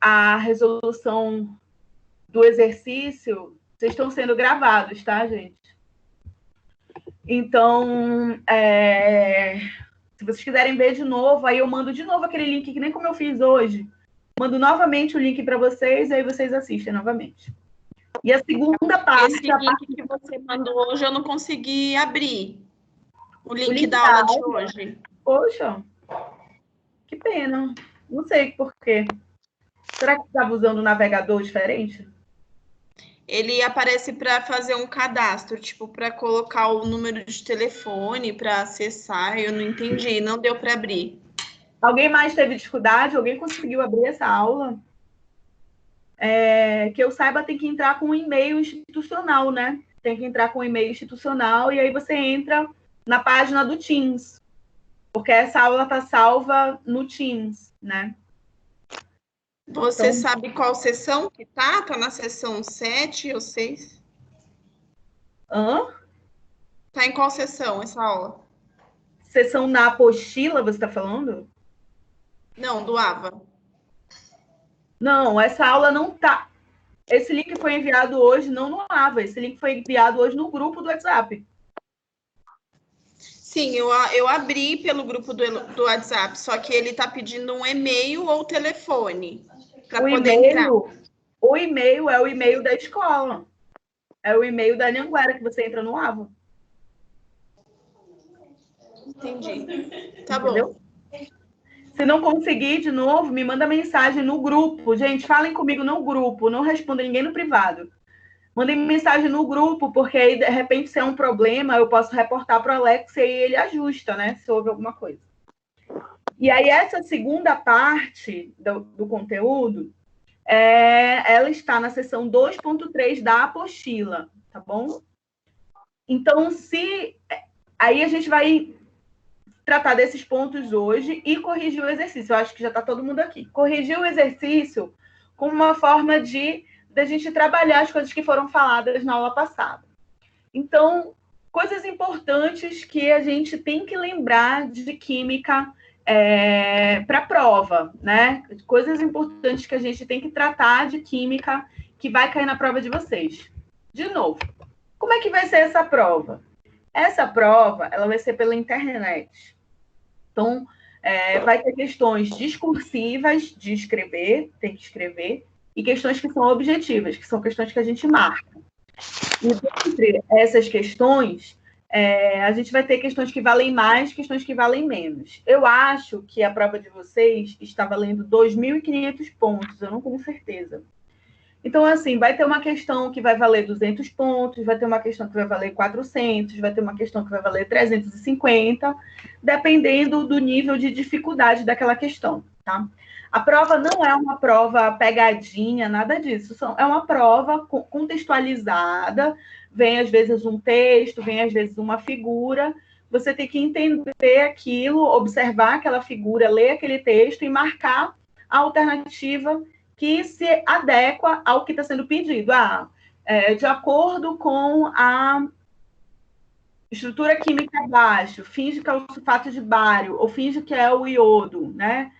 a resolução do exercício, vocês estão sendo gravados, tá, gente? Então, se vocês quiserem ver de novo, aí eu mando de novo aquele link, que nem como eu fiz hoje. Mando novamente o link para vocês, aí vocês assistem novamente. E a segunda parte... Esse link que você mandou hoje, eu não consegui abrir. O link da da aula de hoje. Poxa, que pena. Não sei por quê. Será que estava usando um navegador diferente? Ele aparece para fazer um cadastro, tipo, para colocar o número de telefone, para acessar. Eu não entendi, não deu para abrir. Alguém mais teve dificuldade? Alguém conseguiu abrir essa aula? Que eu saiba, tem que entrar com um e-mail institucional, né? Tem que entrar com um e-mail institucional e aí você entra na página do Teams. Porque essa aula está salva no Teams, né? Você então, sabe qual sessão que tá? Tá na sessão 7 ou 6? Tá em qual sessão essa aula? Sessão na apostila, você está falando? Não, do AVA. Não, essa aula não tá. Esse link foi enviado hoje, não no AVA. Esse link foi enviado hoje no grupo do WhatsApp. Sim, eu abri pelo grupo do WhatsApp, só que ele tá pedindo um e-mail ou telefone para poder entrar. O e-mail é o e-mail da escola. É o e-mail da Anhanguera que você entra no AVA. Entendi. Tá bom. Se não conseguir de novo, me manda mensagem no grupo. Gente, falem comigo no grupo, não responda ninguém no privado. Mandem mensagem no grupo, porque aí, de repente, se é um problema, eu posso reportar para o Alex e aí ele ajusta, né? Se houve alguma coisa. E aí, essa segunda parte do conteúdo, ela está na seção 2.3 da apostila, tá bom? Então, aí a gente vai tratar desses pontos hoje e corrigir o exercício. Eu acho que já está todo mundo aqui. Corrigir o exercício como uma forma de a gente trabalhar as coisas que foram faladas na aula passada. Então, coisas importantes que a gente tem que lembrar de química para a prova, né? Coisas importantes que a gente tem que tratar de química que vai cair na prova de vocês. De novo, como é que vai ser essa prova? Essa prova, ela vai ser pela internet. Então, vai ter questões discursivas de escrever, tem que escrever, e questões que são objetivas, que são questões que a gente marca. E dentre essas questões, a gente vai ter questões que valem mais, questões que valem menos. Eu acho que a prova de vocês está valendo 2.500 pontos, eu não tenho certeza. Então, assim, vai ter uma questão que vai valer 200 pontos, vai ter uma questão que vai valer 400, vai ter uma questão que vai valer 350, dependendo do nível de dificuldade daquela questão, tá? A prova não é uma prova pegadinha, nada disso. É uma prova contextualizada, vem às vezes um texto, vem às vezes uma figura, você tem que entender aquilo, observar aquela figura, ler aquele texto e marcar a alternativa que se adequa ao que está sendo pedido. De acordo com a estrutura química abaixo, finge que é o sulfato de bário, ou finge que é o iodo, né?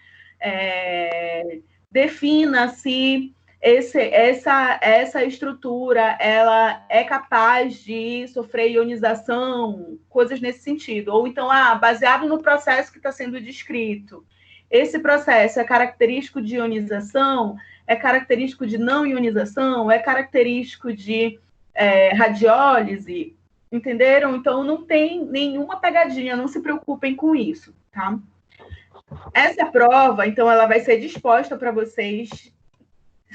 Defina se essa estrutura ela é capaz de sofrer ionização, coisas nesse sentido. Ou então, baseado no processo que está sendo descrito, esse processo é característico de ionização, é característico de não ionização, é característico de radiólise, entenderam? Então, não tem nenhuma pegadinha, não se preocupem com isso, tá? Essa prova, então, ela vai ser disposta para vocês,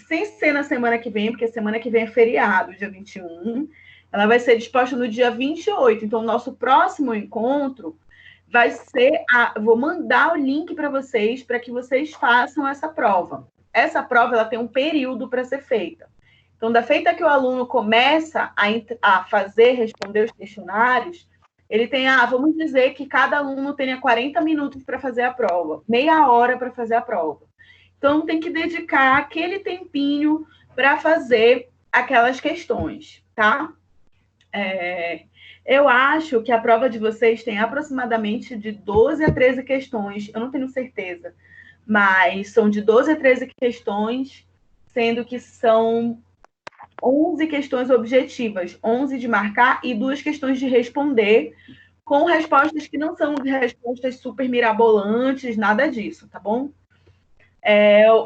sem ser na semana que vem, porque semana que vem é feriado, dia 21, ela vai ser disposta no dia 28. Então, o nosso próximo encontro vai ser... vou mandar o link para vocês, para que vocês façam essa prova. Essa prova, ela tem um período para ser feita. Então, da feita que o aluno começa a responder os questionários, ele tem, vamos dizer que cada aluno tenha 40 minutos para fazer a prova, meia hora para fazer a prova. Então, tem que dedicar aquele tempinho para fazer aquelas questões, tá? Eu acho que a prova de vocês tem aproximadamente de 12 a 13 questões, eu não tenho certeza, mas são de 12 a 13 questões, sendo que são 11 questões objetivas, 11 de marcar e 2 questões de responder, com respostas que não são respostas super mirabolantes, nada disso, tá bom?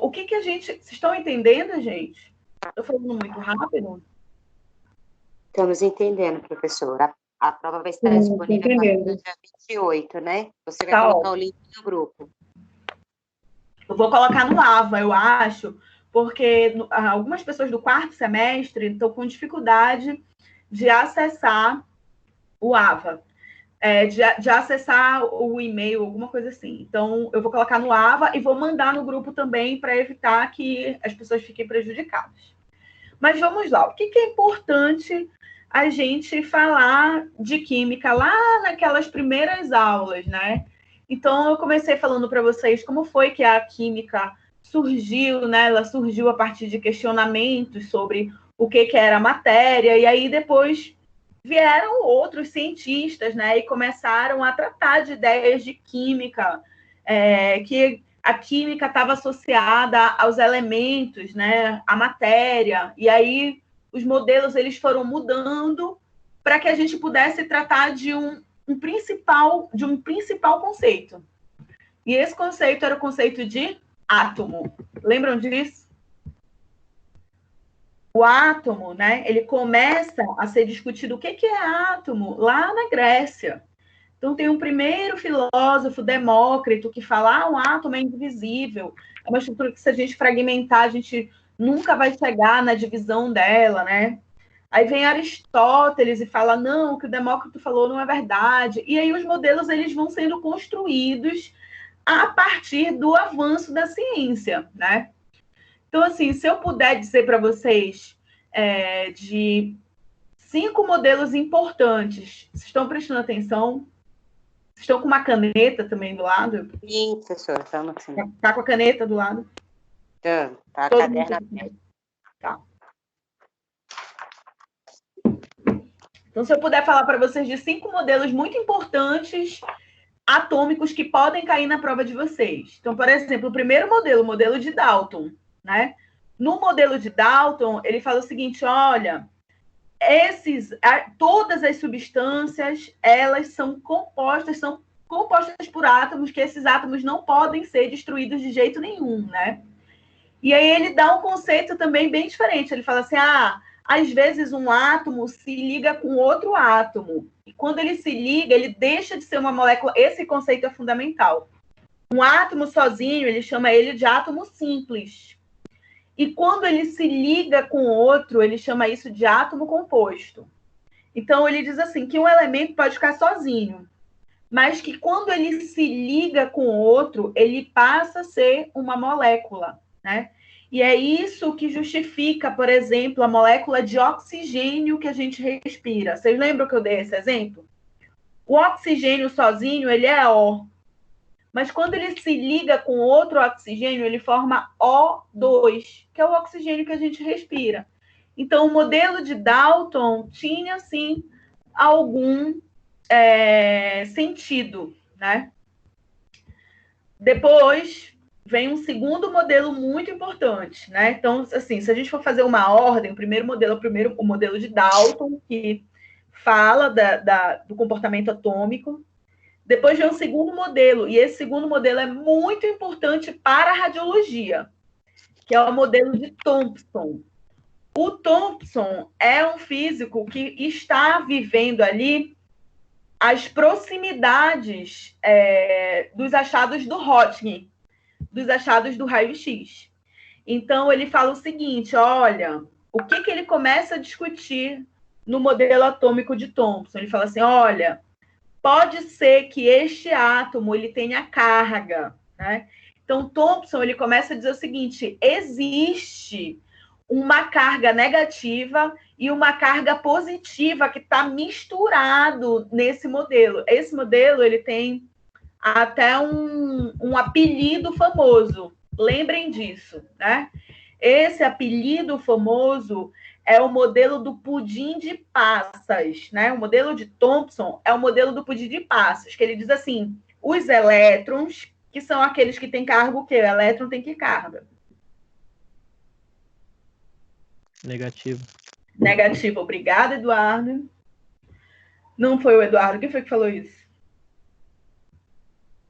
O que a gente... Vocês estão entendendo, gente? Estou falando muito rápido? Estamos entendendo, professora. A prova vai estar disponível no dia 28, né? Você vai colocar o link no grupo. Eu vou colocar no AVA, eu acho, porque algumas pessoas do 4º semestre estão com dificuldade de acessar o AVA, de acessar o e-mail, alguma coisa assim. Então, eu vou colocar no AVA e vou mandar no grupo também para evitar que as pessoas fiquem prejudicadas. Mas vamos lá, o que é importante a gente falar de química lá naquelas primeiras aulas, né? Então, eu comecei falando para vocês como foi que a química surgiu, né? Ela surgiu a partir de questionamentos sobre o que era a matéria, e aí depois vieram outros cientistas, né? E começaram a tratar de ideias de química, que a química estava associada aos elementos, né? À matéria, e aí os modelos eles foram mudando para que a gente pudesse tratar de um principal conceito. E esse conceito era o conceito de átomo. Lembram disso? O átomo, né, ele começa a ser discutido o que é átomo lá na Grécia. Então, tem um primeiro filósofo, Demócrito, que fala um átomo é indivisível. É uma estrutura que, se a gente fragmentar, a gente nunca vai chegar na divisão dela, né? Aí vem Aristóteles e fala, não, o que o Demócrito falou não é verdade. E aí os modelos eles vão sendo construídos a partir do avanço da ciência, né? Então, assim, se eu puder dizer para vocês de 5 modelos importantes, vocês estão prestando atenção? Vocês estão com uma caneta também do lado? Sim, professora, estamos sim. Tá com a caneta do lado? Tá a caderno aberto. Tá. Então, se eu puder falar para vocês de 5 modelos muito importantes atômicos que podem cair na prova de vocês. Então, por exemplo, o primeiro modelo, o modelo de Dalton, né? No modelo de Dalton, ele fala o seguinte, olha, todas as substâncias, elas são compostas por átomos, que esses átomos não podem ser destruídos de jeito nenhum, né? E aí ele dá um conceito também bem diferente. Ele fala assim, às vezes um átomo se liga com outro átomo. E quando ele se liga, ele deixa de ser uma molécula. Esse conceito é fundamental. Um átomo sozinho, ele chama ele de átomo simples. E quando ele se liga com outro, ele chama isso de átomo composto. Então, ele diz assim, que um elemento pode ficar sozinho, mas que quando ele se liga com outro, ele passa a ser uma molécula, né? E é isso que justifica, por exemplo, a molécula de oxigênio que a gente respira. Vocês lembram que eu dei esse exemplo? O oxigênio sozinho, ele é O. Mas quando ele se liga com outro oxigênio, ele forma O2, que é o oxigênio que a gente respira. Então, o modelo de Dalton tinha, sim, algum sentido, né? Depois vem um segundo modelo muito importante, né? Então, assim, se a gente for fazer uma ordem, o primeiro modelo é o modelo de Dalton, que fala do comportamento atômico. Depois vem um segundo modelo, e esse segundo modelo é muito importante para a radiologia, que é o modelo de Thomson. O Thomson é um físico que está vivendo ali as proximidades dos achados do Röntgen, dos achados do raio-x. Então, ele fala o seguinte, olha, o que ele começa a discutir no modelo atômico de Thomson? Ele fala assim, olha, pode ser que este átomo ele tenha carga, né? Então, Thomson ele começa a dizer o seguinte, existe uma carga negativa e uma carga positiva que está misturado nesse modelo. Esse modelo ele tem até um apelido famoso. Lembrem disso, né? Esse apelido famoso é o modelo do pudim de passas, né? O modelo de Thomson é o modelo do pudim de passas, que ele diz assim, os elétrons que são aqueles que têm carga o quê? O elétron tem que carga? Negativo. Negativo. Obrigada, Eduardo. Não foi o Eduardo. Quem foi que falou isso?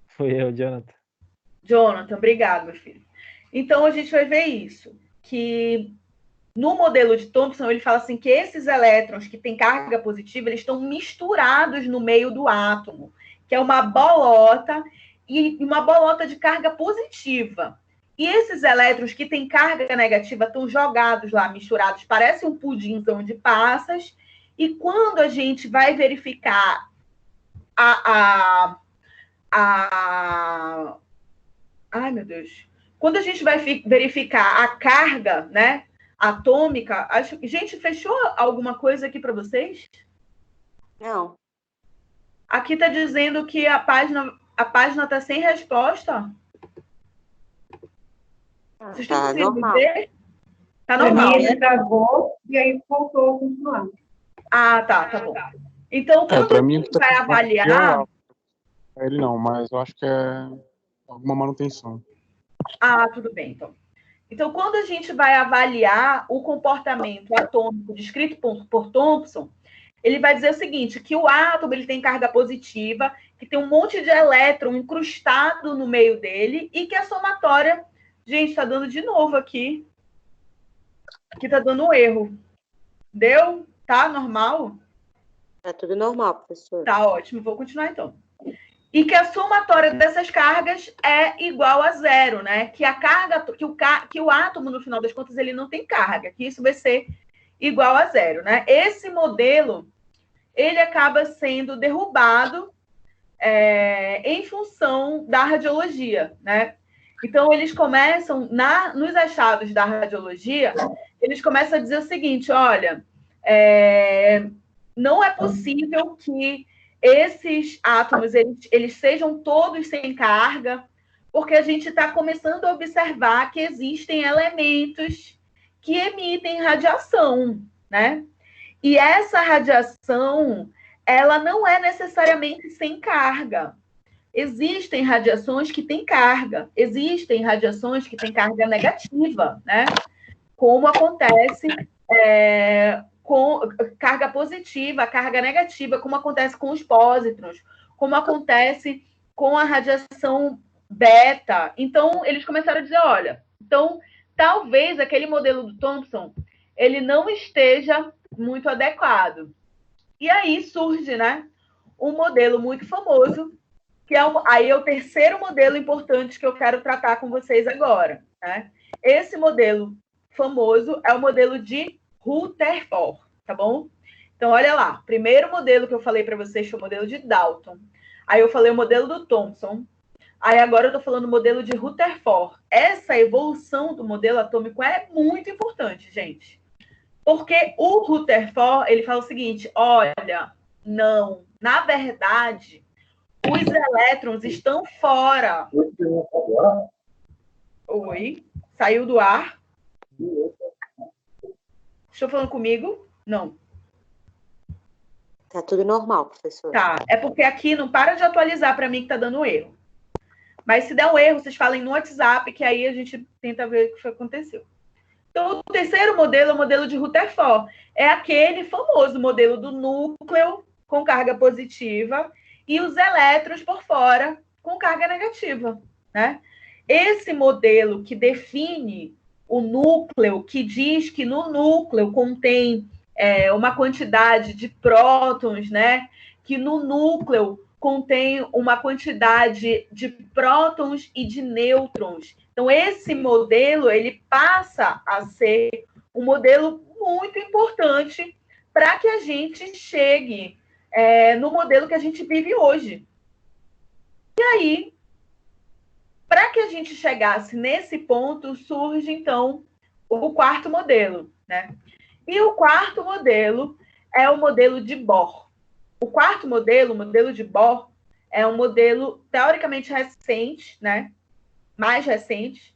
Foi eu, Jonathan. Jonathan, obrigado, meu filho. Então, a gente vai ver isso, que no modelo de Thomson, ele fala assim que esses elétrons que têm carga positiva, eles estão misturados no meio do átomo, que é uma bolota, e uma bolota de carga positiva. E esses elétrons que têm carga negativa estão jogados lá, misturados, parece um pudinzão de passas, e quando a gente vai verificar ai, meu Deus. Quando a gente vai verificar a carga, né, atômica, gente, fechou alguma coisa aqui para vocês? Não. Aqui está dizendo que a página está sem resposta. Vocês estão conseguindo normal. ver? Tá normal, né? Travou e aí voltou a continuar. Ah, tá bom. Então, quando a gente vai avaliar... Ele não, mas eu acho que é alguma manutenção. Ah, tudo bem, então. Então, quando a gente vai avaliar o comportamento atômico descrito por Thomson, ele vai dizer o seguinte, que o átomo ele tem carga positiva, que tem um monte de elétron incrustado no meio dele e que a somatória... Gente, está dando de novo aqui. Aqui está dando um erro. Deu? Tá normal? Tá tudo normal, professor. Tá ótimo, vou continuar então. E que a somatória dessas cargas é igual a zero, né? Que a carga, que o átomo, no final das contas, ele não tem carga, que isso vai ser igual a zero, né? Esse modelo, ele acaba sendo derrubado em função da radiologia, né? Então, eles começam, nos achados da radiologia, eles começam a dizer o seguinte, olha, não é possível que esses átomos eles sejam todos sem carga, porque a gente está começando a observar que existem elementos que emitem radiação, né? E essa radiação, ela não é necessariamente sem carga. Existem radiações que têm carga, existem radiações que têm carga negativa, né? Como acontece com carga positiva, carga negativa, como acontece com os pósitrons, como acontece com a radiação beta. Então, eles começaram a dizer, olha, então, talvez aquele modelo do Thomson, ele não esteja muito adequado. E aí surge, né, um modelo muito famoso, que é o terceiro modelo importante que eu quero tratar com vocês agora, né? Esse modelo famoso é o modelo de Rutherford, tá bom? Então, olha lá. Primeiro modelo que eu falei para vocês foi o modelo de Dalton. Aí eu falei o modelo do Thomson. Aí agora eu estou falando o modelo de Rutherford. Essa evolução do modelo atômico é muito importante, gente. Porque o Rutherford, ele fala o seguinte, olha, não, na verdade, os elétrons estão fora. Oi, saiu do ar? Estou falando comigo? Não. Tá tudo normal, professor. Tá, é porque aqui não para de atualizar para mim que tá dando erro. Mas se der um erro, vocês falem no WhatsApp, que aí a gente tenta ver o que aconteceu. Então, o terceiro modelo é o modelo de Rutherford. É aquele famoso modelo do núcleo com carga positiva e os elétrons por fora com carga negativa, né? Esse modelo que define o núcleo, que diz que no núcleo contém uma quantidade de prótons, né? Que no núcleo contém uma quantidade de prótons e de nêutrons. Então, esse modelo, ele passa a ser um modelo muito importante para que a gente chegue no modelo que a gente vive hoje. E aí, para que a gente chegasse nesse ponto, surge, então, o quarto modelo, né? E o quarto modelo é o modelo de Bohr. O quarto modelo, o modelo de Bohr, é um modelo teoricamente recente, né? Mais recente.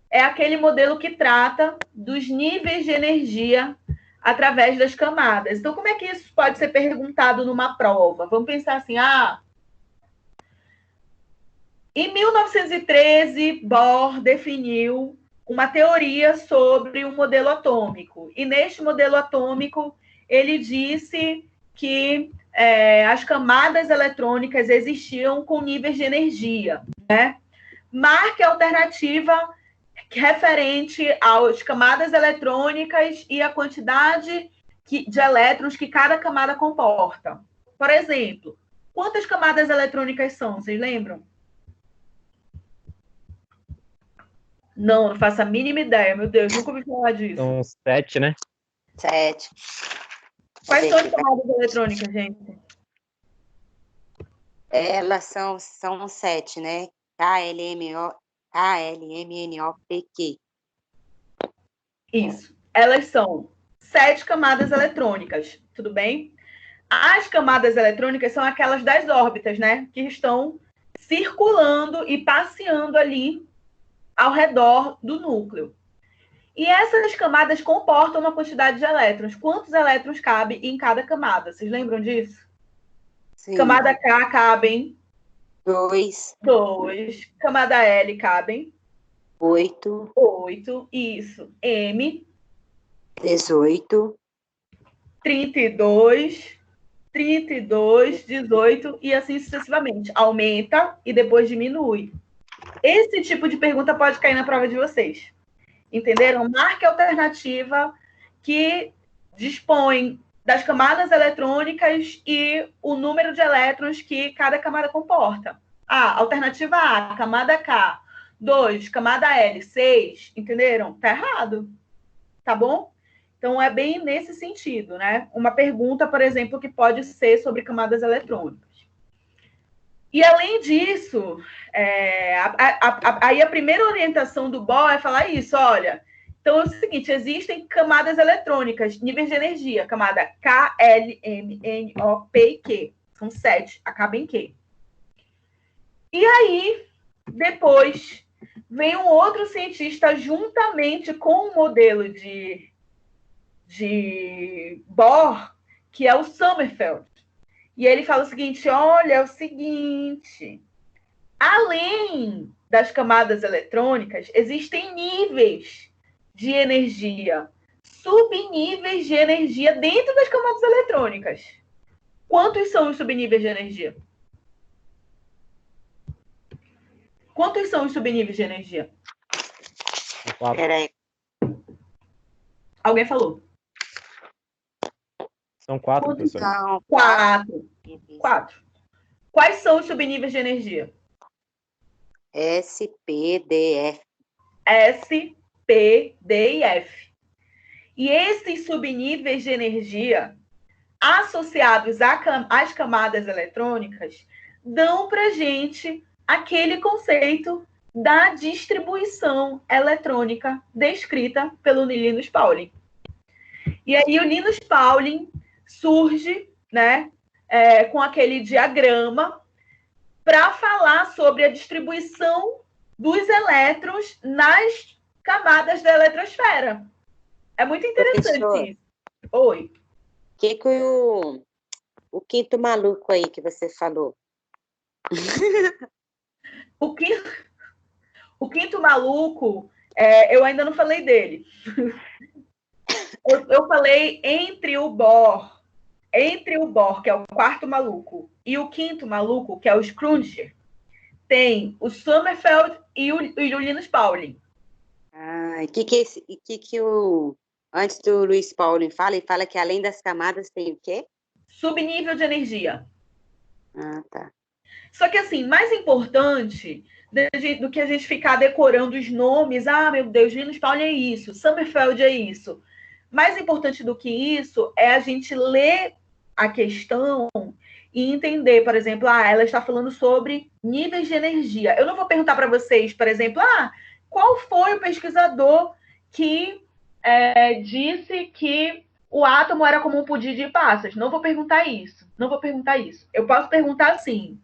É aquele modelo que trata dos níveis de energia através das camadas. Então, como é que isso pode ser perguntado numa prova? Vamos pensar assim, Em 1913, Bohr definiu uma teoria sobre um modelo atômico. E neste modelo atômico, ele disse que as camadas eletrônicas existiam com níveis de energia, né? Marque a alternativa referente às camadas eletrônicas e a quantidade de elétrons que cada camada comporta. Por exemplo, quantas camadas eletrônicas são? Vocês lembram? Não faço a mínima ideia. Meu Deus, nunca ouvi falar disso. São 7, né? 7. Quais são as camadas eletrônicas, gente? Elas são 7, né? KLMNOPQ. Isso. Elas são 7 camadas eletrônicas, tudo bem? As camadas eletrônicas são aquelas das órbitas, né? Que estão circulando e passeando ali ao redor do núcleo. E essas camadas comportam uma quantidade de elétrons. Quantos elétrons cabem em cada camada? Vocês lembram disso? Sim. Camada K cabem 2. 2. Camada L cabem 8. 8. Isso. M 18. 32. 32, 18 e assim sucessivamente. Aumenta e depois diminui. Esse tipo de pergunta pode cair na prova de vocês. Entenderam? Marque a alternativa que dispõe das camadas eletrônicas e o número de elétrons que cada camada comporta. Alternativa A, camada K. 2, camada L. 6. Entenderam? Tá errado. Tá bom? Então, é bem nesse sentido, né? Uma pergunta, por exemplo, que pode ser sobre camadas eletrônicas. E, além disso, aí a primeira orientação do Bohr é falar isso, olha, então é o seguinte, existem camadas eletrônicas, níveis de energia, camada K, L, M, N, O, P e Q. São 7, acaba em Q. E aí, depois, vem um outro cientista juntamente com o modelo de Bohr, que é o Sommerfeld. E ele fala o seguinte, olha, é o seguinte, além das camadas eletrônicas, existem níveis de energia, subníveis de energia dentro das camadas eletrônicas. Quantos são os subníveis de energia? Quantos são os subníveis de energia? 4. Peraí. Alguém falou? São 4, professor. São 4. 4. Quais são os subníveis de energia? S, P, D, F. S, P, D e F. E esses subníveis de energia associados às camadas eletrônicas dão para a gente aquele conceito da distribuição eletrônica descrita pelo Linus Pauling. E aí o Linus Pauling surge, né, com aquele diagrama para falar sobre a distribuição dos elétrons nas camadas da eletrosfera. É muito interessante Professor, isso. Oi. Que o quinto maluco aí que você falou? O quinto maluco, eu ainda não falei dele. Eu falei entre o Bohr, que é o quarto maluco, e o quinto maluco, que é o Schrödinger, tem o Sommerfeld e o Linus Pauling. Antes do Luiz Pauling fala, ele fala que além das camadas tem o quê? Subnível de energia. Tá. Só que, assim, mais importante do que a gente ficar decorando os nomes, meu Deus, Linus Pauling é isso, Sommerfeld é isso. Mais importante do que isso é a gente ler a questão e entender, por exemplo, ela está falando sobre níveis de energia. Eu não vou perguntar para vocês, por exemplo, qual foi o pesquisador que disse que o átomo era como um pudim de passas. Não vou perguntar isso. Eu posso perguntar assim,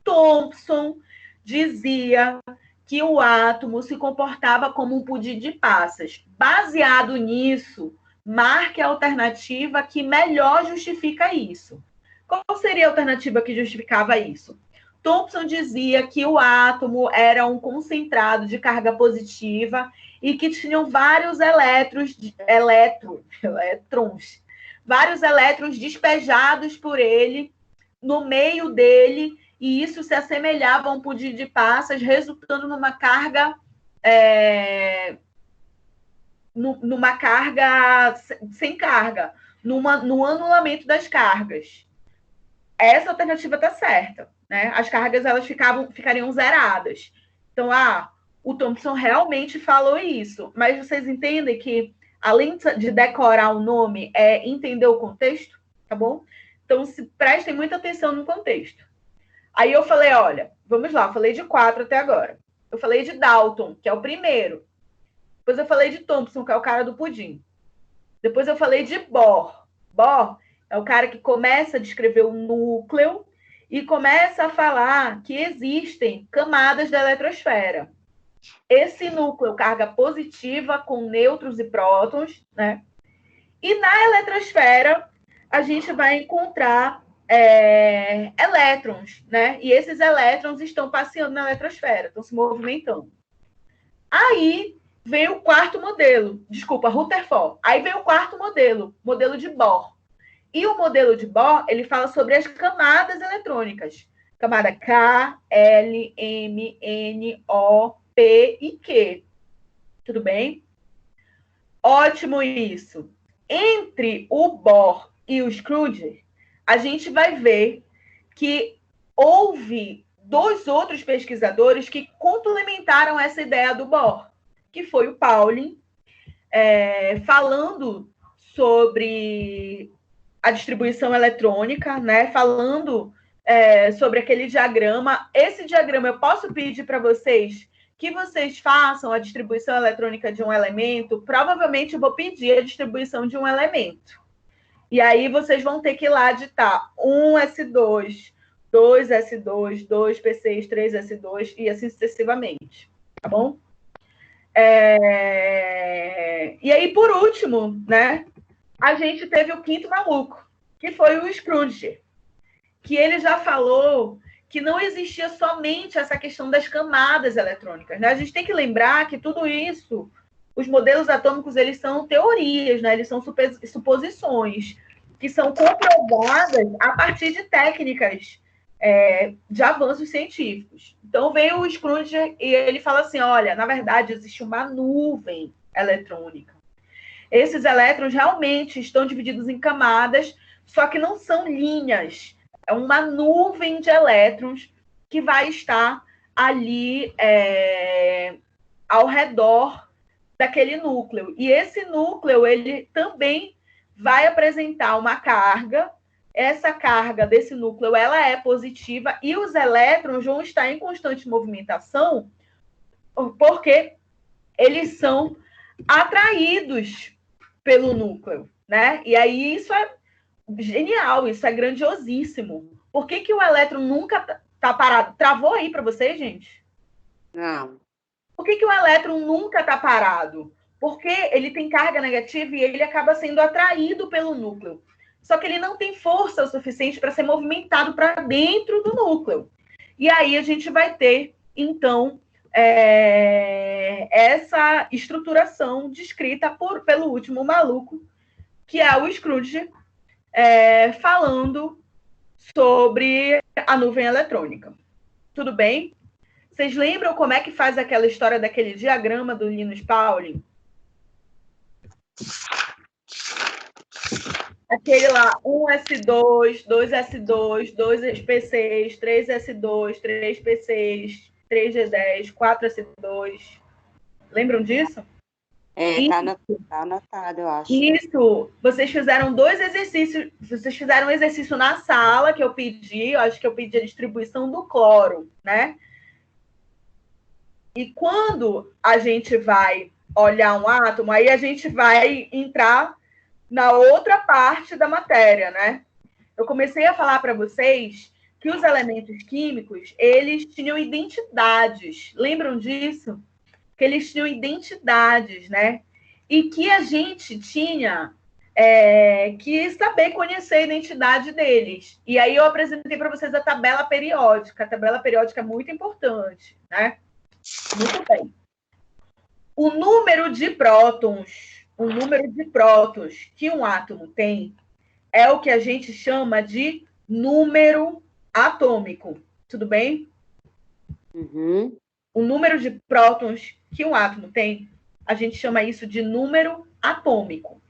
Thomson dizia que o átomo se comportava como um pudim de passas. Baseado nisso, marque a alternativa que melhor justifica isso. Qual seria a alternativa que justificava isso? Thomson dizia que o átomo era um concentrado de carga positiva e que tinham vários vários elétrons despejados por ele no meio dele, e isso se assemelhava a um pudim de passas, resultando numa carga sem carga, no anulamento das cargas. Essa alternativa está certa, né? As cargas elas ficariam zeradas. Então, o Thomson realmente falou isso, mas vocês entendem que, além de decorar o nome, é entender o contexto, tá bom? Então, prestem muita atenção no contexto. Aí eu falei, olha, vamos lá, eu falei de 4 até agora. Eu falei de Dalton, que é o primeiro. Depois eu falei de Thomson, que é o cara do pudim. Depois eu falei de Bohr. Bohr é o cara que começa a descrever o núcleo e começa a falar que existem camadas da eletrosfera. Esse núcleo, carga positiva com nêutrons e prótons, né? E na eletrosfera, a gente vai encontrar elétrons, né? E esses elétrons estão passeando na eletrosfera, estão se movimentando. Aí veio o quarto modelo, Rutherford. Aí veio o quarto modelo de Bohr. E o modelo de Bohr, ele fala sobre as camadas eletrônicas. Camada K, L, M, N, O, P e Q. Tudo bem? Ótimo isso. Entre o Bohr e o Schrödinger, a gente vai ver que houve 2 outros pesquisadores que complementaram essa ideia do Bohr, que foi o Pauling, falando sobre a distribuição eletrônica, né? Falando sobre aquele diagrama. Esse diagrama eu posso pedir para vocês que vocês façam a distribuição eletrônica de um elemento. Provavelmente eu vou pedir a distribuição de um elemento. E aí vocês vão ter que ir lá digitar 1s2, 2s2, 2p6, 3s2 e assim sucessivamente. Tá bom? E aí, por último, né, a gente teve o quinto maluco, que foi o Schrödinger, que ele já falou que não existia somente essa questão das camadas eletrônicas, né? A gente tem que lembrar que tudo isso, os modelos atômicos, eles são teorias, né? Eles são suposições que são comprovadas a partir de técnicas de avanços científicos. Então, veio o Schrödinger e ele fala assim, olha, na verdade, existe uma nuvem eletrônica. Esses elétrons realmente estão divididos em camadas, só que não são linhas. É uma nuvem de elétrons que vai estar ali ao redor daquele núcleo. E esse núcleo, ele também vai apresentar uma carga. Essa carga desse núcleo, ela é positiva e os elétrons vão estar em constante movimentação porque eles são atraídos pelo núcleo, né? E aí isso é genial, isso é grandiosíssimo. Por que o elétron nunca está parado? Travou aí para vocês, gente? Não. Por que o elétron nunca está parado? Porque ele tem carga negativa e ele acaba sendo atraído pelo núcleo. Só que ele não tem força o suficiente para ser movimentado para dentro do núcleo. E aí a gente vai ter, então, essa estruturação descrita pelo último maluco, que é o Schrödinger, falando sobre a nuvem eletrônica. Tudo bem? Vocês lembram como é que faz aquela história daquele diagrama do Linus Pauling? Aquele lá, 1s2, 2s2, 2p6, 3s2, 3p6, 3g10, 4s2. Lembram disso? Tá anotado, eu acho. Isso. Vocês fizeram 2 exercícios. Vocês fizeram um exercício na sala que eu pedi. Eu acho que eu pedi a distribuição do cloro, né? E quando a gente vai olhar um átomo, aí a gente vai entrar na outra parte da matéria, né? Eu comecei a falar para vocês que os elementos químicos, eles tinham identidades. Lembram disso? Que eles tinham identidades, né? E que a gente tinha quis saber conhecer a identidade deles. E aí eu apresentei para vocês a tabela periódica. A tabela periódica é muito importante, né? Muito bem. O número de prótons que um átomo tem é o que a gente chama de número atômico. Tudo bem? Uhum. O número de prótons que um átomo tem, a gente chama isso de número atômico.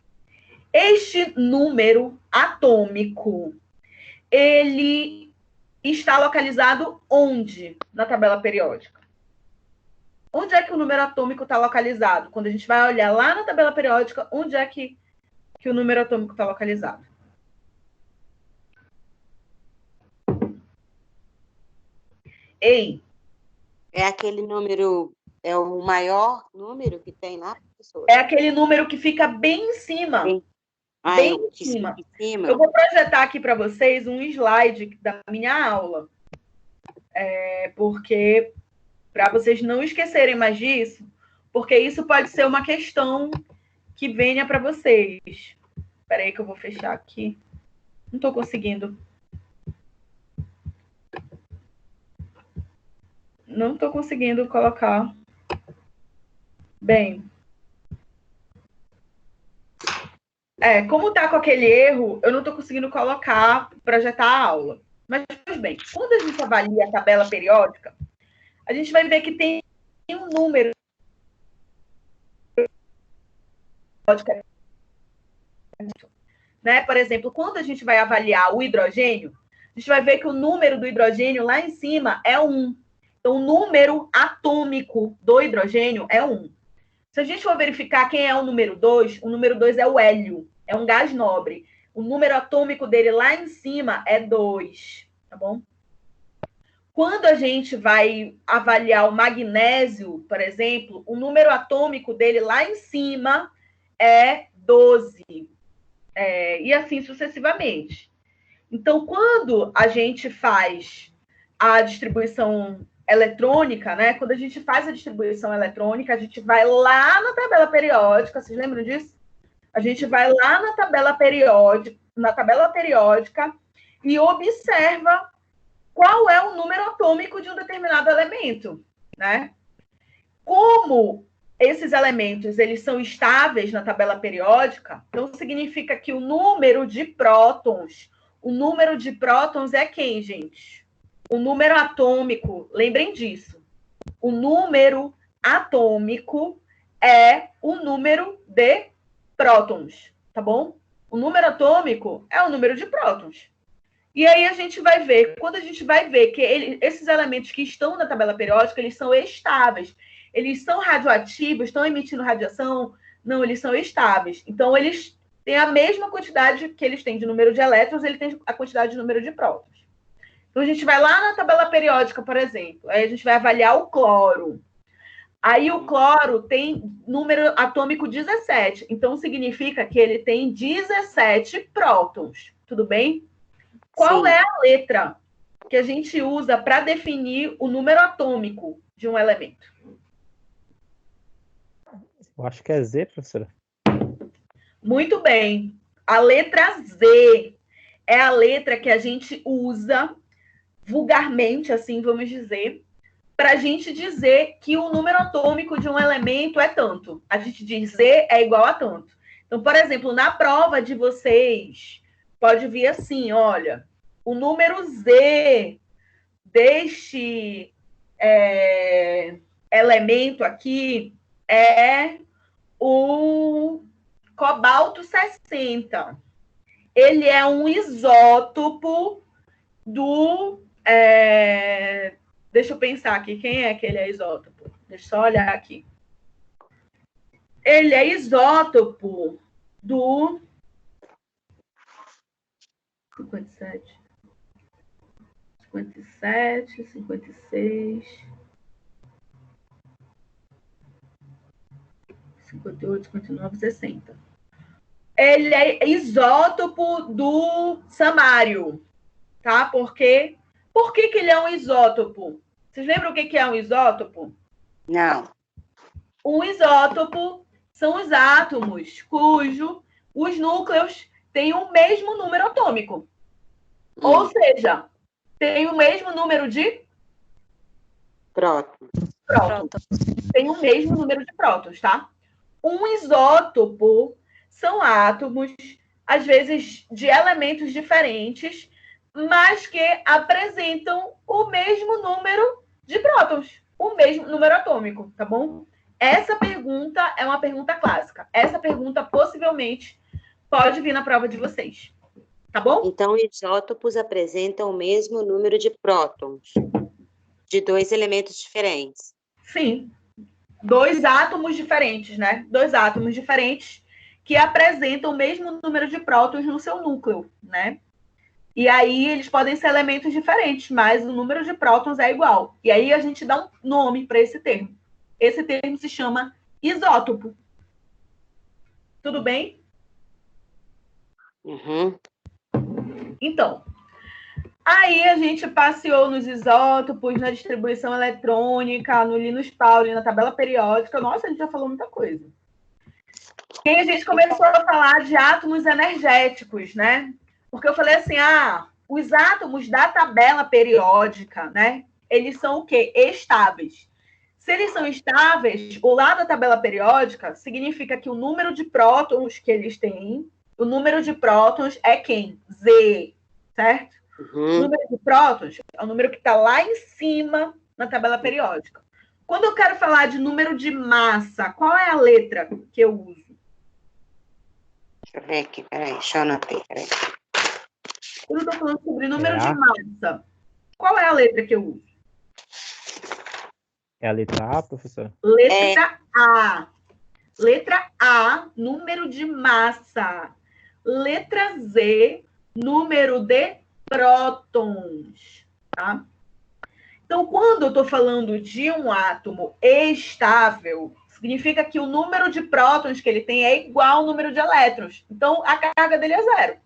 Este número atômico, ele está localizado onde na tabela periódica? Onde é que o número atômico está localizado? Quando a gente vai olhar lá na tabela periódica, onde é que o número atômico está localizado? Ei! É aquele número, é o maior número que tem lá, professora? É aquele número que fica bem em cima. Bem em cima. Eu vou projetar aqui para vocês um slide da minha aula. Porque para vocês não esquecerem mais disso, porque isso pode ser uma questão que venha para vocês. Espera aí que eu vou fechar aqui. Não estou conseguindo. Não estou conseguindo colocar. Bem. Como está com aquele erro, eu não estou conseguindo projetar a aula. Mas, pois bem, quando a gente avalia a tabela periódica, a gente vai ver que tem um número. Né? Por exemplo, quando a gente vai avaliar o hidrogênio, a gente vai ver que o número do hidrogênio lá em cima é 1. Então, o número atômico do hidrogênio é 1. Se a gente for verificar quem é o número 2 é o hélio, é um gás nobre. O número atômico dele lá em cima é 2, tá bom? Quando a gente vai avaliar o magnésio, por exemplo, o número atômico dele lá em cima é 12. E assim sucessivamente. Então, quando a gente faz a distribuição eletrônica, né? Quando a gente faz a distribuição eletrônica, a gente vai lá na tabela periódica, vocês lembram disso? A gente vai lá na tabela periódica e observa qual é o número atômico de um determinado elemento, né? Como esses elementos eles são estáveis na tabela periódica, então significa que o número de prótons é quem, gente? O número atômico, lembrem disso. O número atômico é o número de prótons, tá bom? O número atômico é o número de prótons. E aí a gente vai ver, quando a gente vai ver que esses elementos que estão na tabela periódica, eles são estáveis. Eles são radioativos, estão emitindo radiação? Não, eles são estáveis. Então, eles têm a mesma quantidade que eles têm de número de elétrons, ele tem a quantidade de número de prótons. Então, a gente vai lá na tabela periódica, por exemplo, aí a gente vai avaliar o cloro. Aí o cloro tem número atômico 17, então significa que ele tem 17 prótons, tudo bem? Qual Sim. é a letra que a gente usa para definir o número atômico de um elemento? Eu acho que é Z, professora. Muito bem. A letra Z é a letra que a gente usa vulgarmente, assim vamos dizer, para a gente dizer que o número atômico de um elemento é tanto. A gente diz Z é igual a tanto. Então, por exemplo, na prova de vocês, pode vir assim, olha, o número Z deste elemento aqui é o cobalto 60. Ele é um isótopo do... deixa eu pensar aqui, quem é que ele é isótopo? Deixa eu só olhar aqui. Ele é isótopo do 57, 56, 58, 59, 60. Ele é isótopo do samário, tá? Por que ele é um isótopo? Vocês lembram o que é um isótopo? Não. Um isótopo são os átomos cujo os núcleos têm o mesmo número atômico. Ou seja, tem o mesmo número de prótons. Tem o mesmo número de prótons, tá? Um isótopo são átomos, às vezes, de elementos diferentes, mas que apresentam o mesmo número de prótons, o mesmo número atômico, tá bom? Essa pergunta é uma pergunta clássica. Essa pergunta, possivelmente, pode vir na prova de vocês. Tá bom? Então, isótopos apresentam o mesmo número de prótons de dois elementos diferentes. Sim. Dois átomos diferentes, né? Dois átomos diferentes que apresentam o mesmo número de prótons no seu núcleo, né? E aí eles podem ser elementos diferentes, mas o número de prótons é igual. E aí a gente dá um nome para esse termo. Esse termo se chama isótopo. Tudo bem? Uhum. Então, aí a gente passeou nos isótopos, na distribuição eletrônica, no Linus Pauling, na tabela periódica. Nossa, a gente já falou muita coisa. E aí a gente começou a falar de átomos energéticos, né? Porque eu falei assim, os átomos da tabela periódica, né? Eles são o quê? Estáveis. Se eles são estáveis, o lado da tabela periódica significa que o número de prótons que eles têm, o número de prótons é quem? Z, certo? O número de prótons é o número que está lá em cima na tabela periódica. Quando eu quero falar de número de massa, qual é a letra que eu uso? Deixa eu ver aqui, peraí, deixa eu anotar, peraí. Quando eu estou falando sobre número de massa, qual é a letra que eu uso? É a letra A, professora? Letra A. Letra A, número de massa. Letra Z, número de prótons. Tá? Então, quando eu estou falando de um átomo estável, significa que o número de prótons que ele tem é igual ao número de elétrons. Então, a carga dele é zero.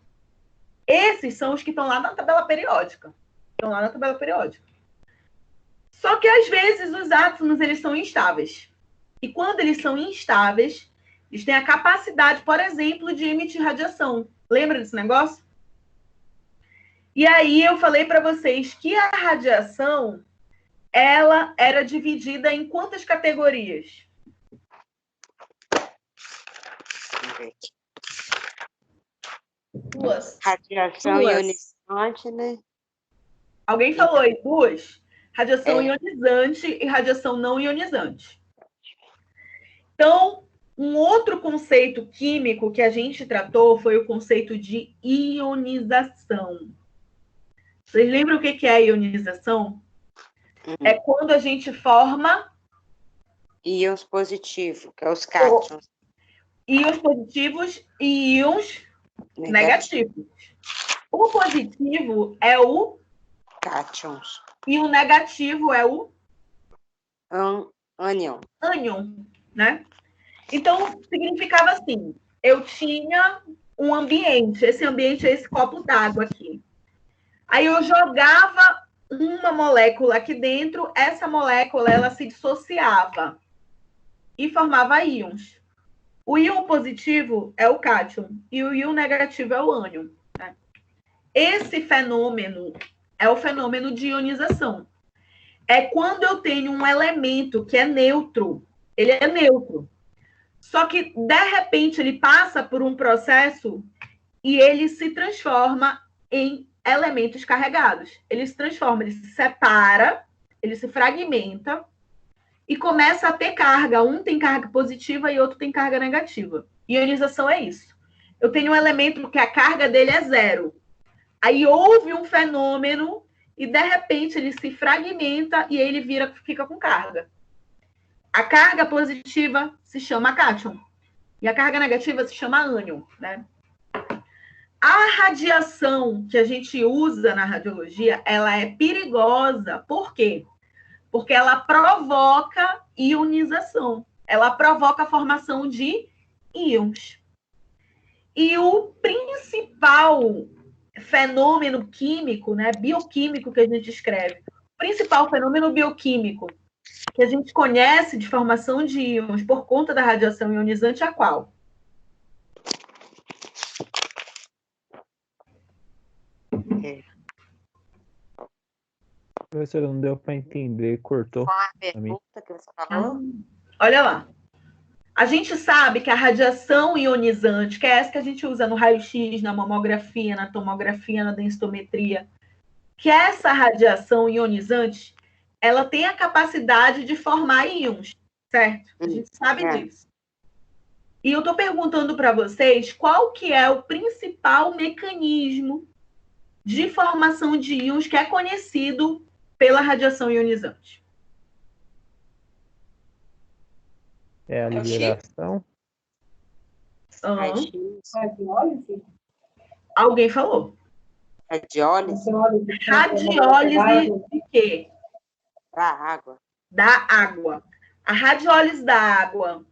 Esses são os que estão lá na tabela periódica. Estão lá na tabela periódica. Só que, às vezes, os átomos eles são instáveis. E quando eles são instáveis, eles têm a capacidade, por exemplo, de emitir radiação. Lembra desse negócio? E aí eu falei para vocês que a radiação ela era dividida em quantas categorias? Duas. Radiação ionizante, né? Alguém falou aí duas? Radiação ionizante e radiação não ionizante. Então, um outro conceito químico que a gente tratou foi o conceito de ionização. Vocês lembram o que é ionização? É quando a gente forma íons positivos, que é os cátions. Íons positivos e íons negativos. O positivo é o cátions. E o negativo é o ânion. Ânion, né? Então, significava assim, eu tinha um ambiente, esse ambiente é esse copo d'água aqui. Aí eu jogava uma molécula aqui dentro, essa molécula ela se dissociava e formava íons. O íon positivo é o cátion e o íon negativo é o ânion. Né? Esse fenômeno é o fenômeno de ionização. É quando eu tenho um elemento que é neutro, ele é neutro. Só que, de repente, ele passa por um processo e ele se transforma em elementos carregados. Ele se transforma, ele se separa, ele se fragmenta e começa a ter carga. Um tem carga positiva e outro tem carga negativa. Ionização é isso. Eu tenho um elemento que a carga dele é zero. Aí houve um fenômeno e, de repente, ele se fragmenta e ele fica com carga. A carga positiva se chama cátion e a carga negativa se chama ânion, né? A radiação que a gente usa na radiologia, ela é perigosa. Por quê? Porque ela provoca ionização. Ela provoca a formação de íons. E o principal fenômeno químico, né, bioquímico que a gente escreve, o principal fenômeno bioquímico que a gente conhece de formação de íons por conta da radiação ionizante é qual? Professora, não deu para entender, cortou. Qual a pra mim. pergunta que você falou? Olha lá. A gente sabe que a radiação ionizante, que é essa que a gente usa no raio-x, na mamografia, na tomografia, na densitometria, que essa radiação ionizante, ela tem a capacidade de formar íons, certo? A gente sabe disso. E eu estou perguntando para vocês qual que é o principal mecanismo de formação de íons que é conhecido pela radiação ionizante. É a É o liberação? Radiólise? Alguém falou. Radiólise Radiólise de quê? da água. Da água. A radiólise da água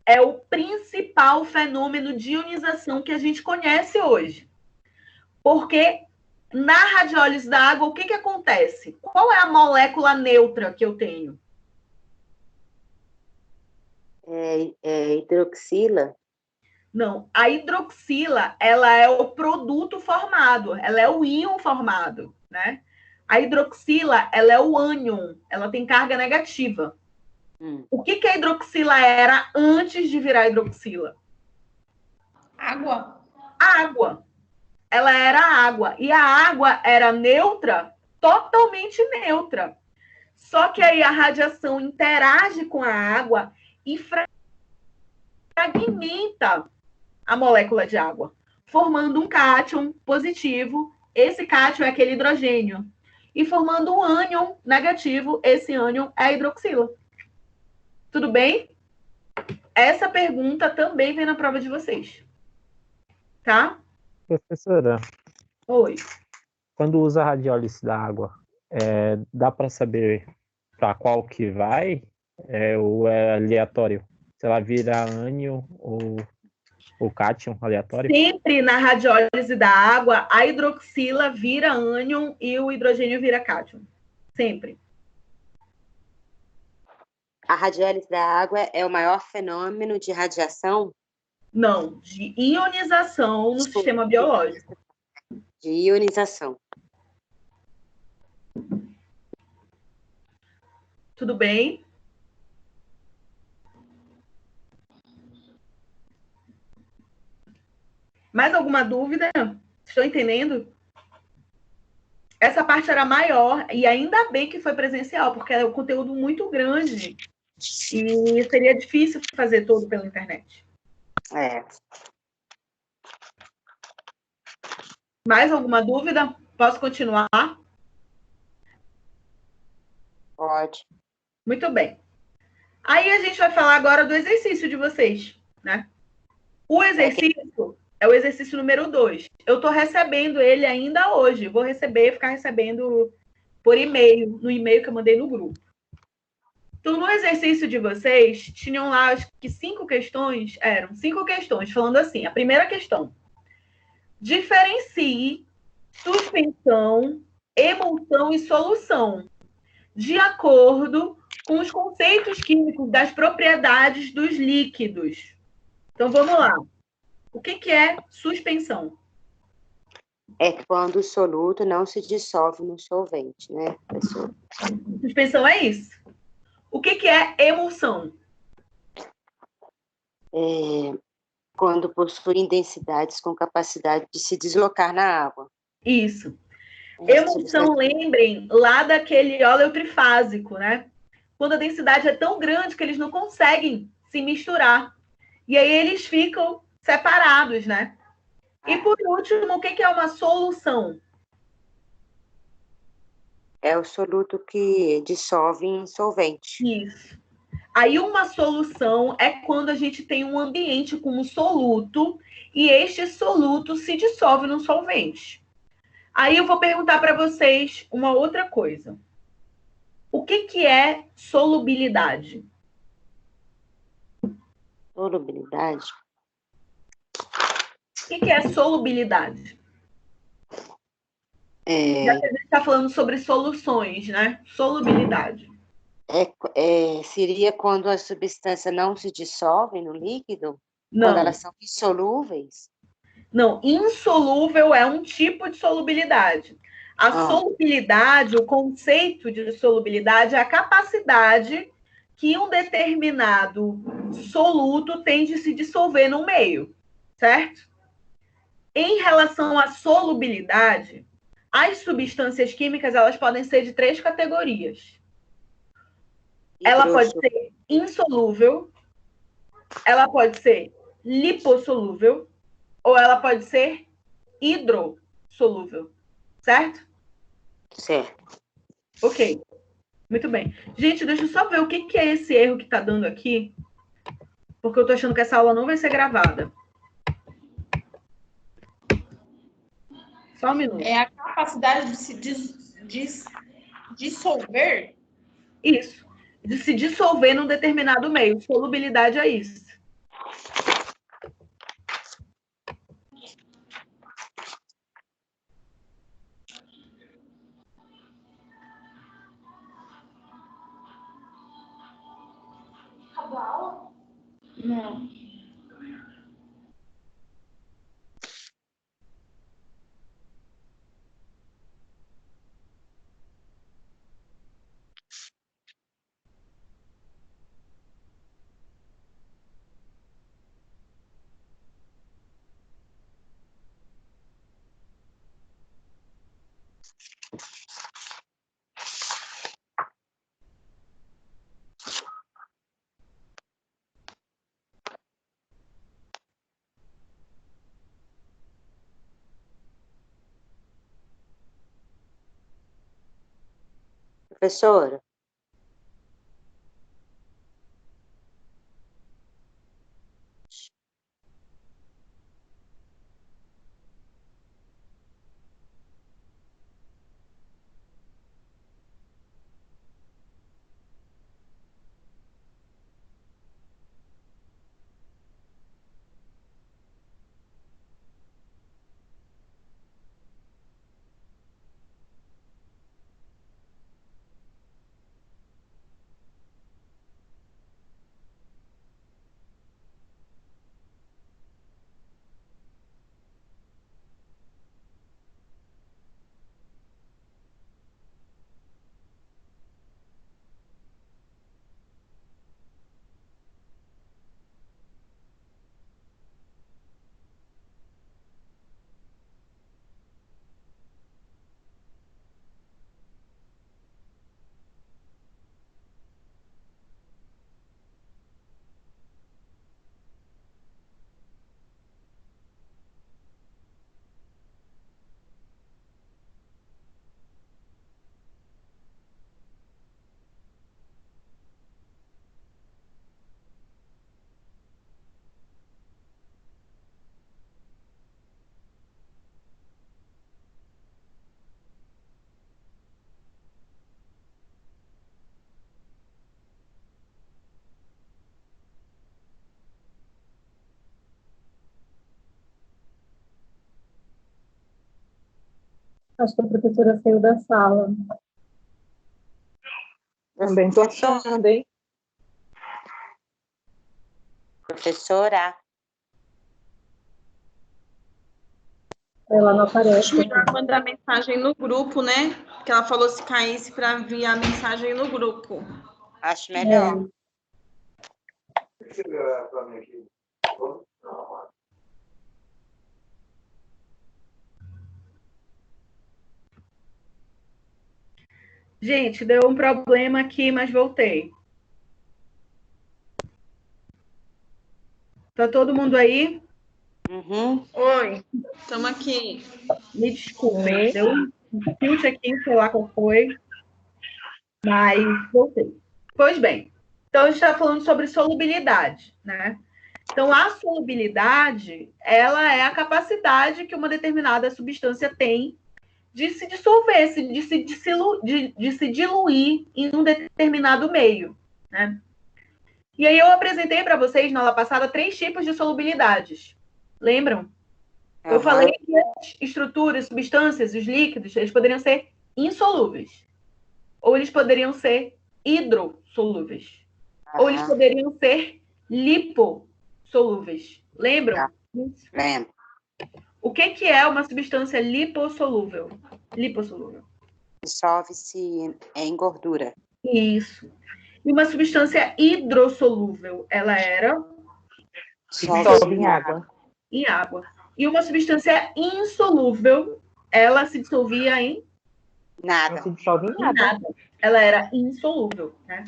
é o principal fenômeno de ionização que a gente conhece hoje. Porque na radiólise da água, o que acontece? Qual é a molécula neutra que eu tenho? Hidroxila. Não, a hidroxila, ela é o produto formado, ela é o íon formado, né? A hidroxila, ela é o ânion, ela tem carga negativa. O que a hidroxila era antes de virar hidroxila? Água. Água. Ela era água. E a água era neutra, totalmente neutra. Só que aí a radiação interage com a água e fragmenta a molécula de água, formando um cátion positivo. Esse cátion é aquele hidrogênio. E formando um ânion negativo, esse ânion é a hidroxila. Tudo bem? Essa pergunta também vem na prova de vocês. Tá? Professora, Oi. quando usa a radiólise da água, dá para saber para qual que vai? Ou é aleatório? Se ela vira ânion ou o cátion aleatório? Sempre na radiólise da água, a hidroxila vira ânion e o hidrogênio vira cátion. Sempre. A radiólise da água é o maior fenômeno de radiação? Não, de ionização no sistema biológico. De ionização. Tudo bem? Mais alguma dúvida? Estou entendendo? Essa parte era maior, e ainda bem que foi presencial, porque é um conteúdo muito grande. E seria difícil fazer todo pela internet. Mais alguma dúvida? Posso continuar? Pode. Muito bem. Aí a gente vai falar agora do exercício de vocês, né? O exercício é o exercício número 2. Eu estou recebendo ele ainda hoje. Vou ficar recebendo por e-mail, no e-mail que eu mandei no grupo. Então, no exercício de vocês, tinham lá, acho que 5 questões. Eram 5 questões, falando assim. A primeira questão. Diferencie suspensão, emulsão e solução, de acordo com os conceitos químicos das propriedades dos líquidos. Então, vamos lá. O que é suspensão? É quando o soluto não se dissolve no solvente, né, professor? Suspensão é isso. O que é emulsão? Quando possuem densidades com capacidade de se deslocar na água. Isso. Emulsão, lembrem, lá daquele óleo trifásico, né? Quando a densidade é tão grande que eles não conseguem se misturar. E aí eles ficam separados, né? E por último, o que é uma solução? É o soluto que dissolve em solvente. Isso. Aí uma solução é quando a gente tem um ambiente com um soluto e este soluto se dissolve no solvente. Aí eu vou perguntar para vocês uma outra coisa. O que é solubilidade? Solubilidade? O que é solubilidade? Já que a gente está falando sobre soluções, né? Solubilidade. Seria quando a substância não se dissolve no líquido? Não. Quando elas são insolúveis? Não, insolúvel é um tipo de solubilidade. A solubilidade, o conceito de solubilidade é a capacidade que um determinado soluto tem de se dissolver no meio, certo? Em relação à solubilidade, as substâncias químicas elas podem ser de 3 categorias. Ela pode ser insolúvel, ela pode ser lipossolúvel, ou ela pode ser hidrossolúvel, certo? Certo. Ok, muito bem. Gente, deixa eu só ver o que é esse erro que está dando aqui, porque eu estou achando que essa aula não vai ser gravada. Só um minuto. É a capacidade de se dissolver? Isso, de se dissolver num determinado meio. Solubilidade é isso. Acabou a aula? Não. Professora? Acho que a professora saiu da sala. Também estou achando, hein? Professora? Ela não aparece. Acho melhor mandar mensagem no grupo, né? Que ela falou se caísse para enviar mensagem no grupo. Acho melhor. Gente, deu um problema aqui, mas voltei. Tá todo mundo aí? Uhum. Oi, estamos aqui. Me desculpem, deu um tilt aqui, sei lá qual foi, mas voltei. Pois bem, então a gente está falando sobre solubilidade, né? Então, a solubilidade, ela é a capacidade que uma determinada substância tem de se dissolver, de se diluir em um determinado meio, né? E aí eu apresentei para vocês, na aula passada, 3 tipos de solubilidades. Lembram? Eu falei que as estruturas, substâncias, os líquidos, eles poderiam ser insolúveis. Ou eles poderiam ser hidrossolúveis. Ou eles poderiam ser lipossolúveis. Lembram? Lembro. O que é uma substância lipossolúvel? Lipossolúvel. Dissolve-se em gordura. Isso. E uma substância hidrossolúvel, ela era Dissolve em água. em água. E uma substância insolúvel, ela se dissolvia em Nada. Não se dissolve em em nada. nada. Ela era insolúvel, né?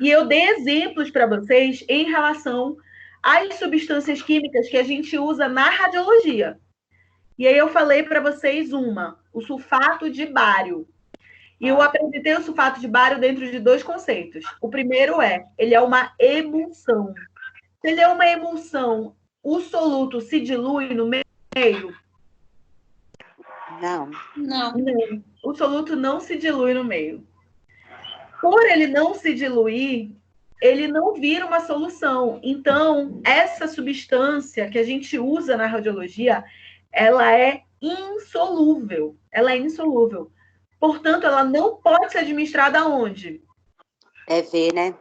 E eu dei exemplos para vocês em relação às substâncias químicas que a gente usa na radiologia. E aí eu falei para vocês o sulfato de bário. E eu apresentei o sulfato de bário dentro de 2 conceitos. O primeiro ele é uma emulsão. Se ele é uma emulsão, o soluto se dilui no meio? Não. Não. Não. O soluto não se dilui no meio. Por ele não se diluir, ele não vira uma solução. Então, essa substância que a gente usa na radiologia, ela é insolúvel. Ela é insolúvel. Portanto, ela não pode ser administrada onde? É ver, né?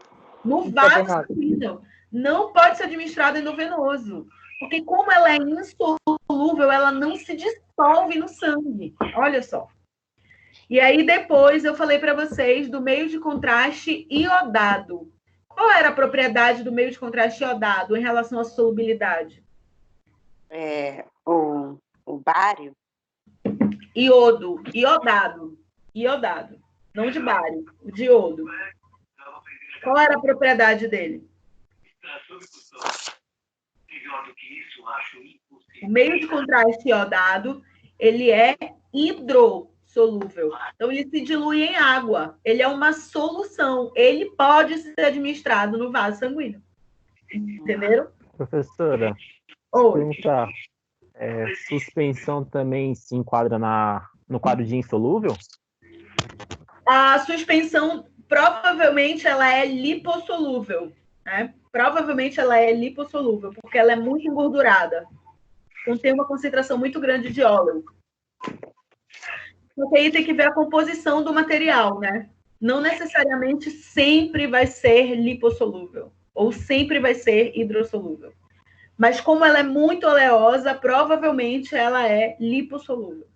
No vaso sanguíneo. Não pode ser administrada endovenoso. Porque como ela é insolúvel, ela não se dissolve no sangue. Olha só. E aí depois eu falei para vocês do meio de contraste iodado. Qual era a propriedade do meio de contraste iodado em relação à solubilidade? O bário. Iodo, iodado, não de bário, o de iodo. Qual era a propriedade dele? O meio de contraste iodado, ele é hidrossolúvel. Então, ele se dilui em água. Ele é uma solução. Ele pode ser administrado no vaso sanguíneo. Entenderam? Professora, Oi. perguntar, suspensão também se enquadra no quadro de insolúvel? A suspensão, provavelmente, ela é lipossolúvel, né? Provavelmente ela é lipossolúvel, porque ela é muito engordurada. Então, tem uma concentração muito grande de óleo. Porque aí tem que ver a composição do material, né? Não necessariamente sempre vai ser lipossolúvel, ou sempre vai ser hidrossolúvel. Mas como ela é muito oleosa, provavelmente ela é lipossolúvel.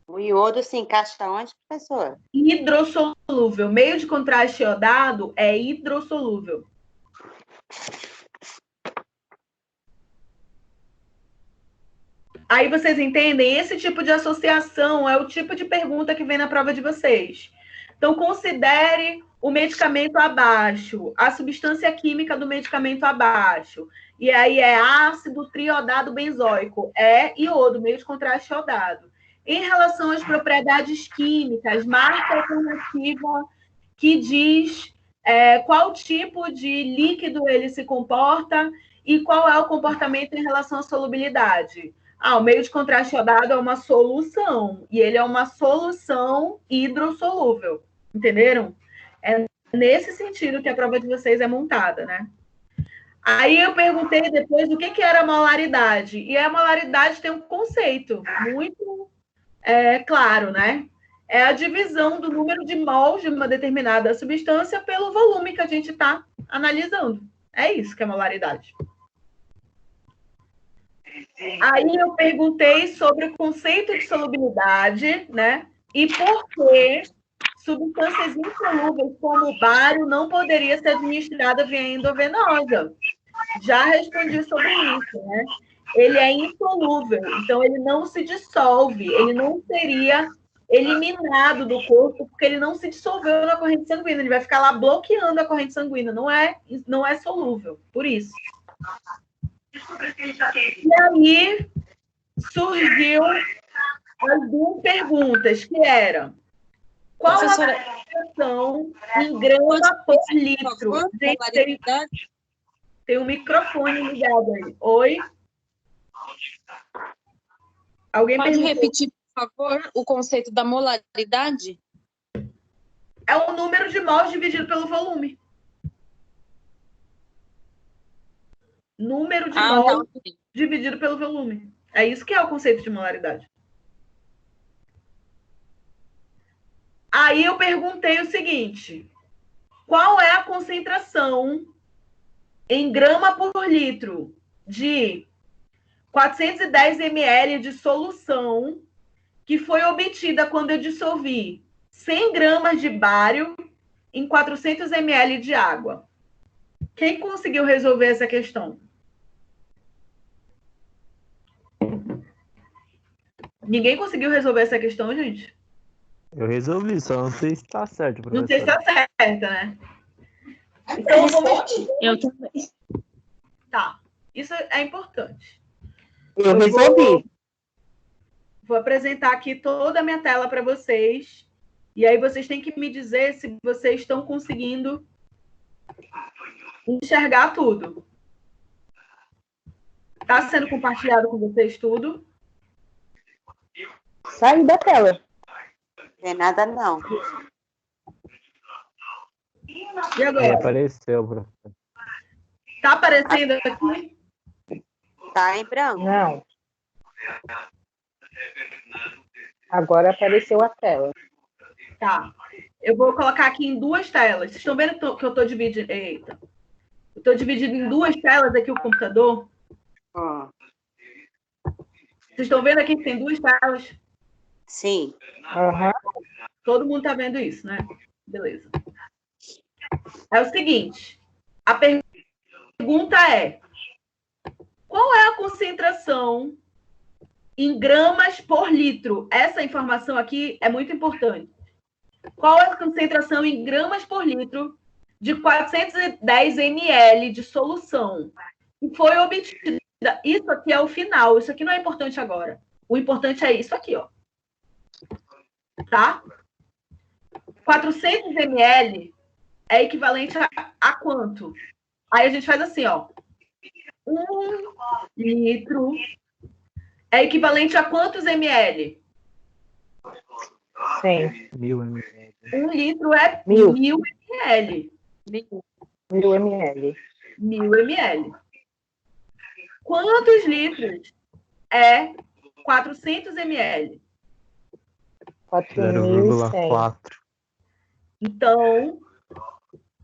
O iodo se encaixa onde, professor? Hidrossolúvel. Meio de contraste iodado é hidrossolúvel. Aí vocês entendem? Esse tipo de associação é o tipo de pergunta que vem na prova de vocês. Então, considere o medicamento abaixo, a substância química do medicamento abaixo. E aí é ácido triiodado benzoico, é iodo, meio de contraste iodado. Em relação às propriedades químicas, marca alternativa que diz qual tipo de líquido ele se comporta e qual é o comportamento em relação à solubilidade. O meio de contraste iodado é uma solução, e ele é uma solução hidrossolúvel. Entenderam? É nesse sentido que a prova de vocês é montada, né? Aí eu perguntei depois o que era a molaridade. E a molaridade tem um conceito muito claro, né? É a divisão do número de mols de uma determinada substância pelo volume que a gente está analisando. É isso que é molaridade. Aí eu perguntei sobre o conceito de solubilidade, né? E por que substâncias insolúveis como o bário não poderia ser administrada via endovenosa. Já respondi sobre isso, né? Ele é insolúvel, então ele não se dissolve, ele não seria eliminado do corpo, porque ele não se dissolveu na corrente sanguínea, ele vai ficar lá bloqueando a corrente sanguínea, não é solúvel, por isso. E aí surgiu as 2 perguntas, que eram: qual a concentração em grama por litro? Gente, tem um microfone ligado aí. Oi? Alguém Pode perguntou? repetir, por favor, o conceito da molaridade? É o número de mols dividido pelo volume. Número de mols dividido pelo volume. É isso que é o conceito de molaridade. Aí eu perguntei o seguinte: qual é a concentração em grama por litro de 410 ml de solução que foi obtida quando eu dissolvi 100 gramas de bário em 400 ml de água. Quem conseguiu resolver essa questão? Ninguém conseguiu resolver essa questão, gente? Eu resolvi, só não sei se tá certo, professor. Não sei se tá certa, né? Então, Eu também. Tá. Isso é importante. Eu resolvi. Vou apresentar aqui toda a minha tela para vocês. E aí vocês têm que me dizer se vocês estão conseguindo enxergar tudo. Tá sendo compartilhado com vocês tudo? Sai da tela. Não é nada, não. E Aí agora? apareceu, professor. Tá aparecendo aqui? Tá em branco. Não. Agora apareceu a tela. Tá. Eu vou colocar aqui em duas telas. Vocês estão vendo que eu estou dividindo? Eita. Eu estou dividindo em duas telas aqui o computador. Ó, Vocês estão vendo aqui que tem duas telas? sim. Aham. Todo mundo está vendo isso, né? Beleza. É o seguinte. A pergunta é: qual é a concentração em gramas por litro? Essa informação aqui é muito importante. Qual é a concentração em gramas por litro de 410 ml de solução que foi obtida? Isso aqui é o final. Isso aqui não é importante agora. O importante é isso aqui, ó. Tá? 400 ml é equivalente a quanto? Aí a gente faz assim, ó. 1 litro é equivalente a quantos ml? 100. 1000 ml. 1 litro é 1000. 1000 ml. 1000 ml. 1000 ml. Quantos litros é 400 ml? 4.100. 0,4. Então,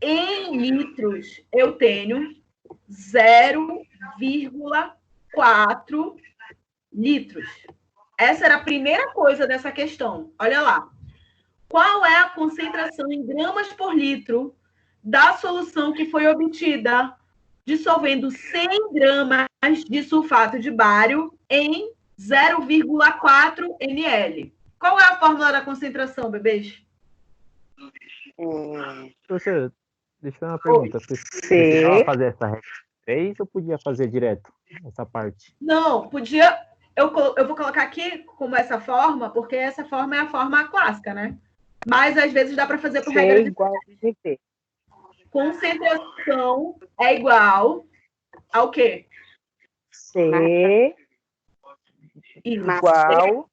em litros, eu tenho 0,4 litros. Essa era a primeira coisa dessa questão. Olha lá. Qual é a concentração em gramas por litro da solução que foi obtida dissolvendo 100 gramas de sulfato de bário em 0,4 ml? Qual é a fórmula da concentração, bebês? Professor, deixa eu fazer uma pergunta. Você C. precisava fazer essa regra 3 ou podia fazer direto essa parte? Não, podia... Eu vou colocar aqui como essa forma, porque essa forma é a forma clássica, né? Mas, às vezes, dá para fazer por C regra de... igual a GP. Concentração é igual ao quê? C Isso. igual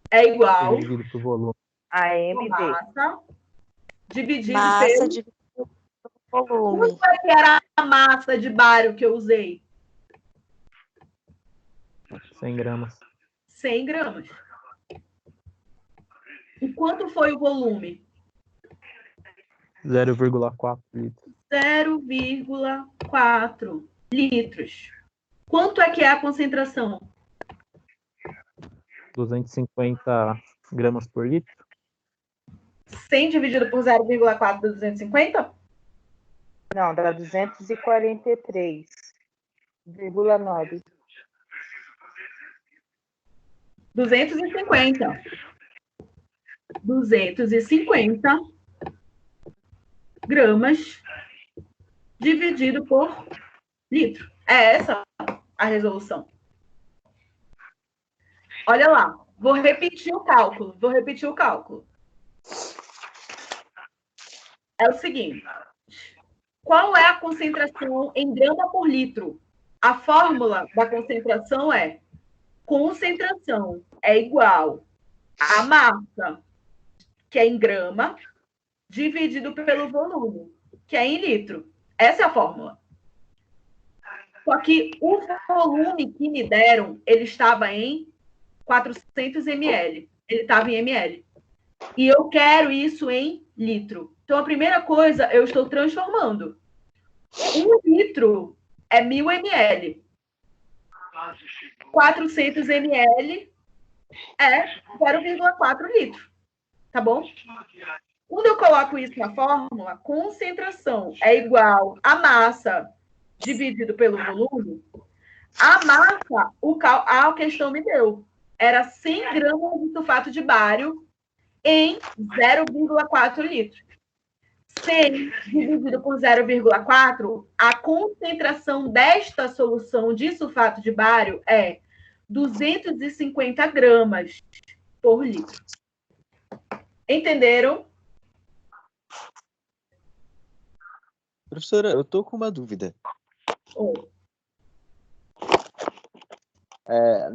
É igual Dividido por volume. a a MV. massa dividido Massa pelo... dividido pelo volume. Quanto é que era a massa de bário que eu usei? 100 gramas. 100 gramas. E quanto foi o volume? 0,4 litros. 0,4 litros. Quanto é que é a concentração? 250 gramas por litro. 100 dividido por 0,4 dá 250? Não, dá 243,9. 250. 250 gramas dividido por litro. É essa a resolução. Olha lá. Vou repetir o cálculo. É o seguinte. Qual é a concentração em grama por litro? A fórmula da concentração é: concentração é igual a massa, que é em grama, dividido pelo volume, que é em litro. Essa é a fórmula. Só que o volume que me deram, ele estava em 400 ml. Ele estava em ml. E eu quero isso em litro. Então, a primeira coisa, eu estou transformando. 1 litro é 1000 ml. 400 ml é 0,4 litro, tá bom? Quando eu coloco isso na fórmula, concentração é igual a massa dividido pelo volume. A massa, a questão me deu, era 100 gramas de sulfato de bário em 0,4 litros. 100 dividido por 0,4, a concentração desta solução de sulfato de bário é 250 gramas por litro. Entenderam? Professora, eu tô com uma dúvida.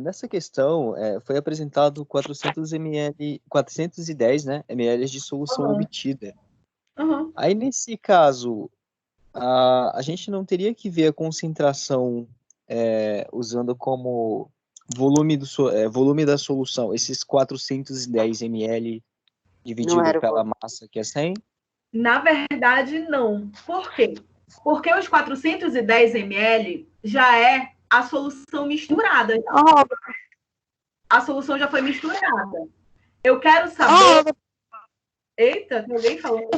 Nessa questão, foi apresentado 410, né, ml de solução obtida. Aí, nesse caso, a gente não teria que ver a concentração usando como volume da solução, esses 410 ml dividido pela massa, que é 100? Na verdade, não. Por quê? Porque os 410 ml já é a solução misturada. A solução já foi misturada. Eu quero saber... Eita, tem alguém falando?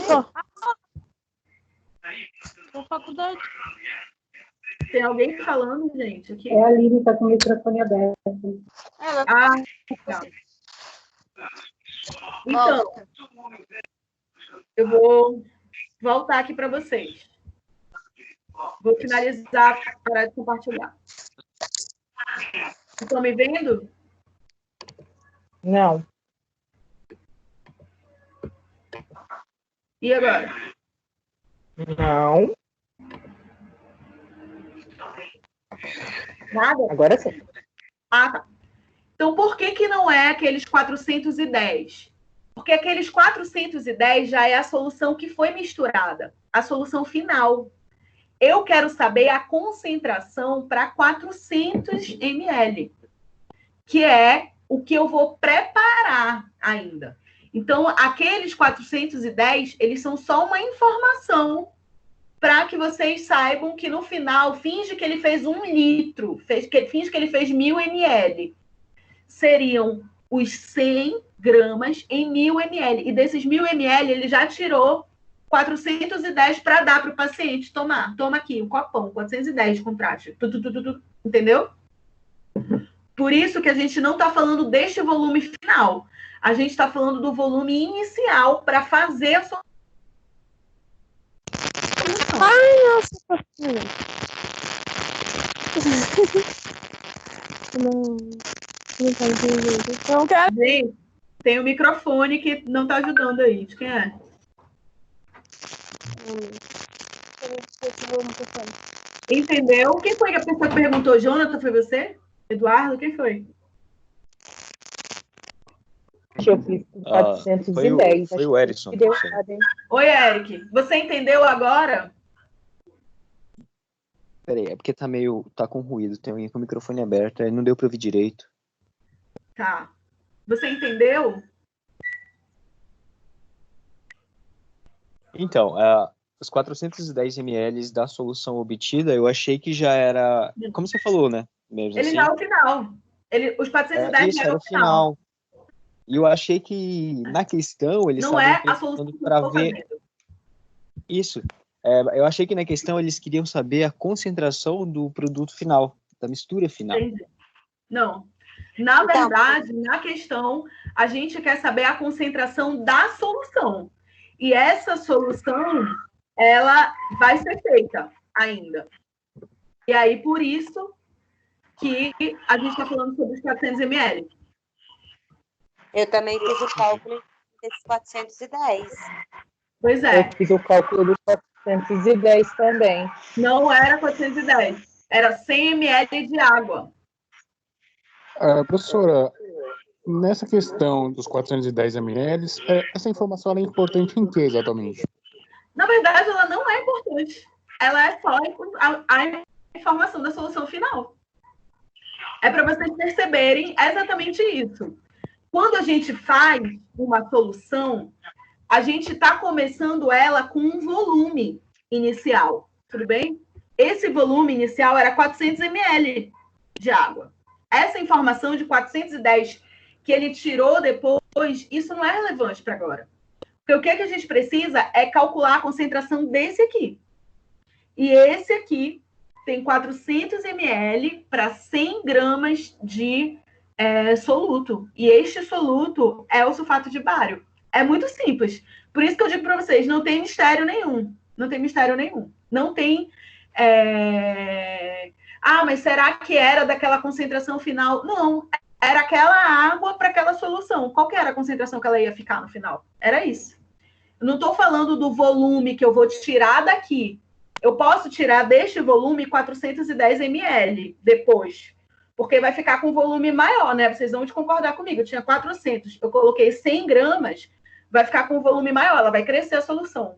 Na faculdade. Tem alguém falando, gente? Aqui? É a Aline, tá com o microfone aberto. Ah, tá. Então, eu vou voltar aqui para vocês. Vou finalizar, parar de compartilhar. Estão me vendo? Não. E agora? Não. Nada? Agora sim. Ah, tá. Então, por que não é aqueles 410? Porque aqueles 410 já é a solução que foi misturada, a solução final. Eu quero saber a concentração para 400 ml, que é o que eu vou preparar ainda. Então, aqueles 410, eles são só uma informação para que vocês saibam que no final, finge que ele fez 1 litro, finge que ele fez 1.000 ml. Seriam os 100 gramas em 1.000 ml. E desses 1.000 ml, ele já tirou 410 para dar para o paciente tomar. Toma aqui, um copão, 410 de contraste. Entendeu? Por isso que a gente não está falando deste volume final. A gente está falando do volume inicial para fazer a sua... Ai, nossa, não tá entendendo. Não quero. Gente, tem o microfone que não está ajudando aí. De quem é? Entendeu? Quem foi a pessoa que perguntou? Jonathan, foi você? Eduardo, quem foi? Eu fiz 410. Foi o Erickson. Oi, Eric. Você entendeu agora? Peraí, é porque tá com ruído, tem alguém com o microfone aberto, aí não deu para ouvir direito. Tá. Você entendeu? Então, os 410 ml da solução obtida, eu achei que já era, como você falou, né? Mesmo ele assim, já é o final. Os 410 isso já era é o final. E eu achei que na questão eles não é a solução para ver isso. Eu achei que na questão eles queriam saber a concentração do produto final, da mistura final. Entendi. Não. Na verdade, na questão, a gente quer saber a concentração da solução. E essa solução, ela vai ser feita ainda. E aí, por isso que a gente está falando sobre os 400 ml. Eu também fiz o cálculo desses 410. Pois é. Eu fiz o cálculo dos 410 também. Não era 410. Era 100 ml de água. Professora, nessa questão dos 410 ml, essa informação é importante em que exatamente? Na verdade, ela não é importante. Ela é só a informação da solução final. É para vocês perceberem exatamente isso. Quando a gente faz uma solução, a gente está começando ela com um volume inicial, tudo bem? Esse volume inicial era 400 ml de água. essa informação de 410 que ele tirou depois, isso não é relevante para agora. Porque o que a gente precisa é calcular a concentração desse aqui. E esse aqui tem 400 ml para 100 gramas de soluto. E este soluto é o sulfato de bário. É muito simples. Por isso que eu digo para vocês, não tem mistério nenhum. Não tem mistério nenhum. Não tem... mas será que era daquela concentração final? Não, era aquela água para aquela solução. Qual que era a concentração que ela ia ficar no final? Era isso. Eu não estou falando do volume que eu vou tirar daqui. Eu posso tirar deste volume 410 ml depois, porque vai ficar com volume maior, né? Vocês vão concordar comigo. Eu tinha 400, eu coloquei 100 gramas, vai ficar com volume maior, ela vai crescer a solução.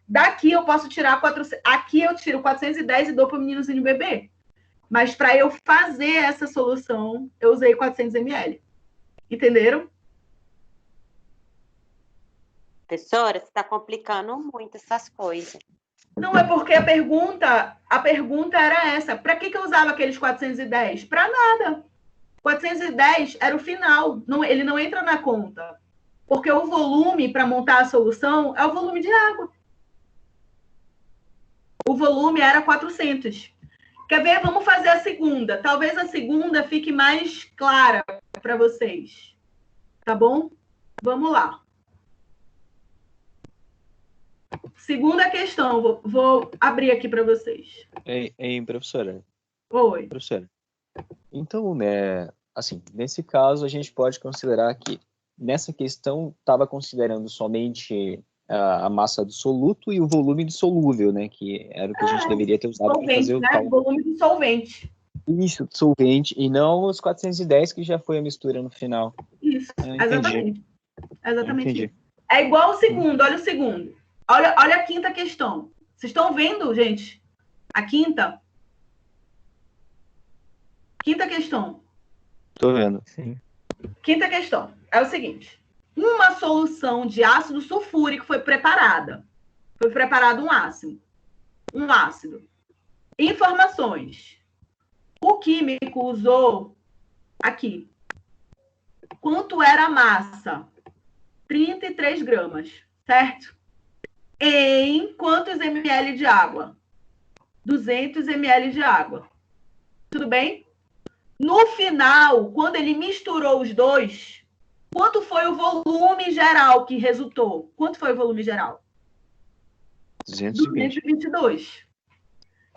Daqui eu posso tirar 400, aqui eu tiro 410 e dou para o meninozinho beber. Mas para eu fazer essa solução, eu usei 400 ml. Entenderam? Professora, você está complicando muito essas coisas. Não, é porque a pergunta era essa. Para que eu usava aqueles 410? Para nada. 410 era o final. Não, ele não entra na conta. Porque o volume para montar a solução é o volume de água. O volume era 400. Quer ver? Vamos fazer a segunda. Talvez a segunda fique mais clara para vocês. Tá bom? Vamos lá. Segunda questão. Vou abrir aqui para vocês. Hein, professora? Oi. Professora. Então, né, assim, nesse caso, a gente pode considerar que nessa questão estava considerando somente a massa do soluto e o volume do solúvel, né? Que era o que a gente deveria ter usado para fazer o cálculo. O volume do solvente. Isso, do solvente, e não os 410, que já foi a mistura no final. Isso, exatamente. Exatamente. Entendi. É igual o segundo, olha o segundo. Olha a quinta questão. Vocês estão vendo, gente? A quinta? Quinta questão. Tô vendo. Sim. Quinta questão. É o seguinte. Uma solução de ácido sulfúrico foi preparada. Foi preparado um ácido. Informações. O químico usou aqui. Quanto era a massa? 33 gramas, certo? Em quantos ml de água? 200 ml de água. Tudo bem? No final, quando ele misturou os dois, quanto foi o volume geral que resultou? Quanto foi o volume geral? 222.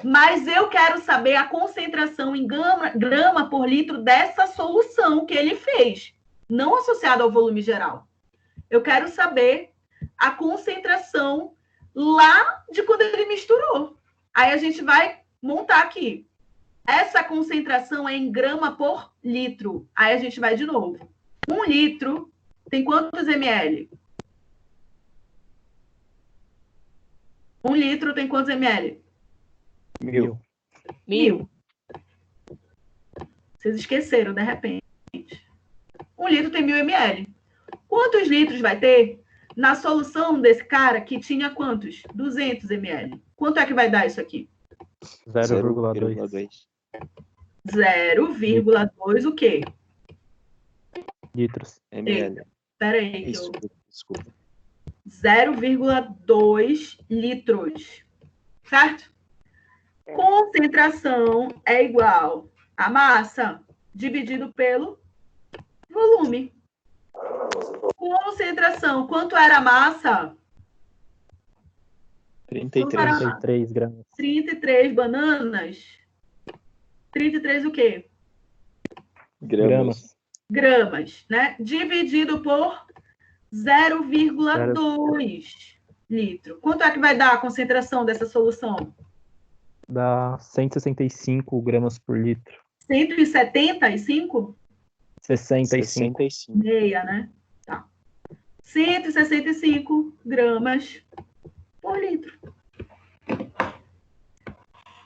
Mas eu quero saber a concentração em grama por litro dessa solução que ele fez, não associada ao volume geral. Eu quero saber a concentração lá de quando ele misturou. Aí a gente vai montar aqui. Essa concentração é em grama por litro. Aí a gente vai de novo. 1 litro tem quantos ml? 1 litro tem quantos ml? 1000. 1000. Vocês esqueceram, de repente. 1 litro tem 1000 ml. Quantos litros vai ter na solução desse cara que tinha quantos? 200 ml. Quanto é que vai dar isso aqui? 0,2 0,2 o quê? litros. ml. Espera aí. Desculpa. 0,2 litros. Certo? Concentração é igual a massa dividido pelo volume. Concentração. Quanto era a massa? 33 gramas. 33 bananas. 33 o quê? Gramas, né? Dividido por 0,2 litro. Quanto é que vai dar a concentração dessa solução? Dá 165 gramas por litro. 175? 65. Meia, né? Tá. 165 gramas por litro.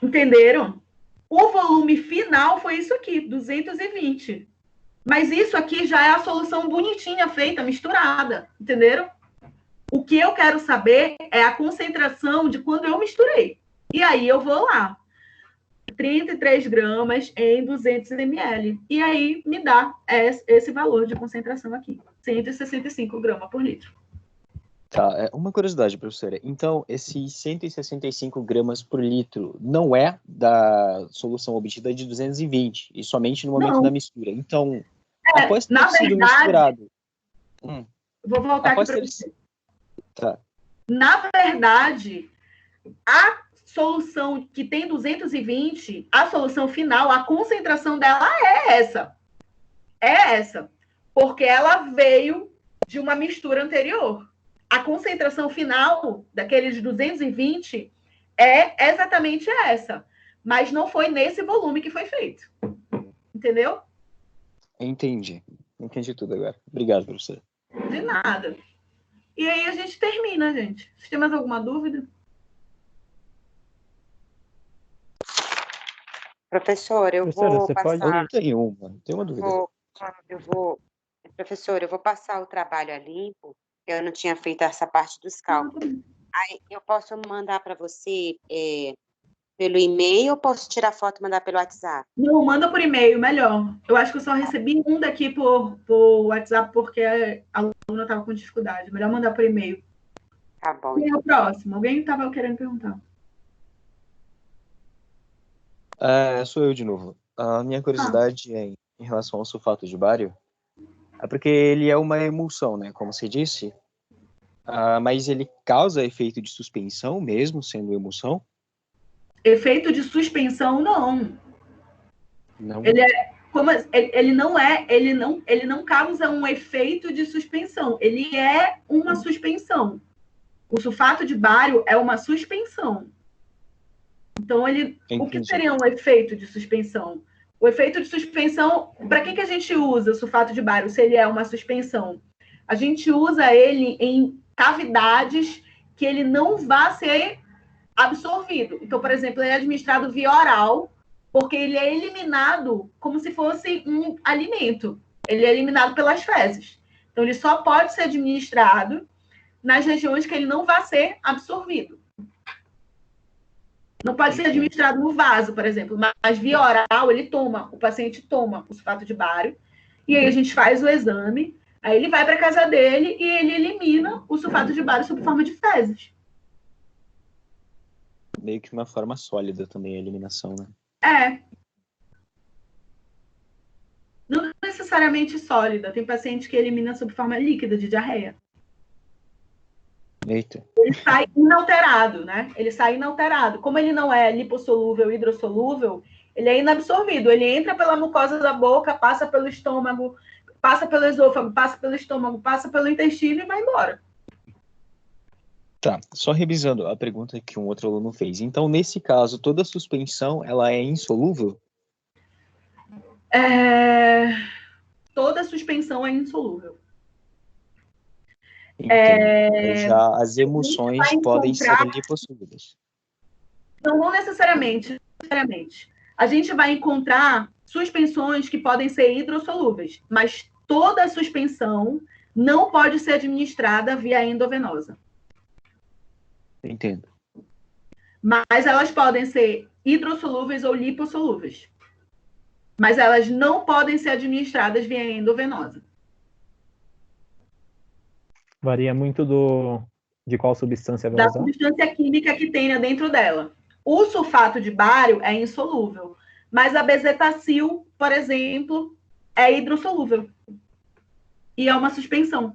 Entenderam? O volume final foi isso aqui, 220. Mas isso aqui já é a solução bonitinha, feita, misturada. Entenderam? O que eu quero saber é a concentração de quando eu misturei. E aí eu vou lá. 33 gramas em 200 ml. E aí me dá esse valor de concentração aqui, 165 gramas por litro. Tá, uma curiosidade, professora. Então, esses 165 gramas por litro não é da solução obtida de 220, e somente no momento da mistura. Então, após ter sido misturado... Vou voltar aqui para você. Tá. Na verdade, a solução que tem 220, a solução final, a concentração dela é essa. É essa. Porque ela veio de uma mistura anterior. A concentração final daqueles 220 é exatamente essa. Mas não foi nesse volume que foi feito. Entendeu? Entendi. Entendi tudo agora. Obrigado, professora. De nada. E aí a gente termina, gente. Vocês têm mais alguma dúvida? Professor, eu vou passar... Tem uma dúvida. Professor, eu vou passar o trabalho a limpo. Eu não tinha feito essa parte dos cálculos. Aí eu posso mandar para você pelo e-mail ou posso tirar foto e mandar pelo WhatsApp? Não, manda por e-mail, melhor. Eu acho que eu só recebi um daqui por WhatsApp porque a aluna estava com dificuldade. Melhor mandar por e-mail. Tá bom. Quem é o próximo? Alguém estava querendo perguntar? Sou eu de novo. A minha curiosidade em relação ao sulfato de bário é porque ele é uma emulsão, né? Como você disse. Mas ele causa efeito de suspensão mesmo sendo emulsão? Efeito de suspensão, não. Não. Ele não causa um efeito de suspensão. Ele é uma suspensão. O sulfato de bário é uma suspensão. Então, o que seria um efeito de suspensão? O efeito de suspensão, para que a gente usa o sulfato de bário se ele é uma suspensão? A gente usa ele em cavidades que ele não vai ser absorvido. Então, por exemplo, ele é administrado via oral, porque ele é eliminado como se fosse um alimento. Ele é eliminado pelas fezes. Então, ele só pode ser administrado nas regiões que ele não vai ser absorvido. Não pode ser administrado no vaso, por exemplo, mas via oral o paciente toma o sulfato de bário, e aí a gente faz o exame, aí ele vai para a casa dele e ele elimina o sulfato de bário sob forma de fezes. Meio que uma forma sólida também a eliminação, né? Não necessariamente sólida. Tem paciente que elimina sob forma líquida de diarreia. Eita. Ele sai inalterado, né? Ele sai inalterado. Como ele não é lipossolúvel, hidrossolúvel, ele é inabsorvido. Ele entra pela mucosa da boca, passa pelo estômago, passa pelo esôfago, passa pelo estômago, passa pelo intestino e vai embora. Tá, só revisando a pergunta que um outro aluno fez. Então, nesse caso, toda suspensão, ela é insolúvel? Toda suspensão é insolúvel. Já as emulsões podem ser lipossolúveis. Não necessariamente. A gente vai encontrar suspensões que podem ser hidrossolúveis, mas toda suspensão não pode ser administrada via endovenosa. Entendo. Mas elas podem ser hidrossolúveis ou lipossolúveis. Mas elas não podem ser administradas via endovenosa. Varia muito de qual substância vai usar? Da substância química que tenha dentro dela. O sulfato de bário é insolúvel, mas a bezetacil, por exemplo, é hidrossolúvel. E é uma suspensão.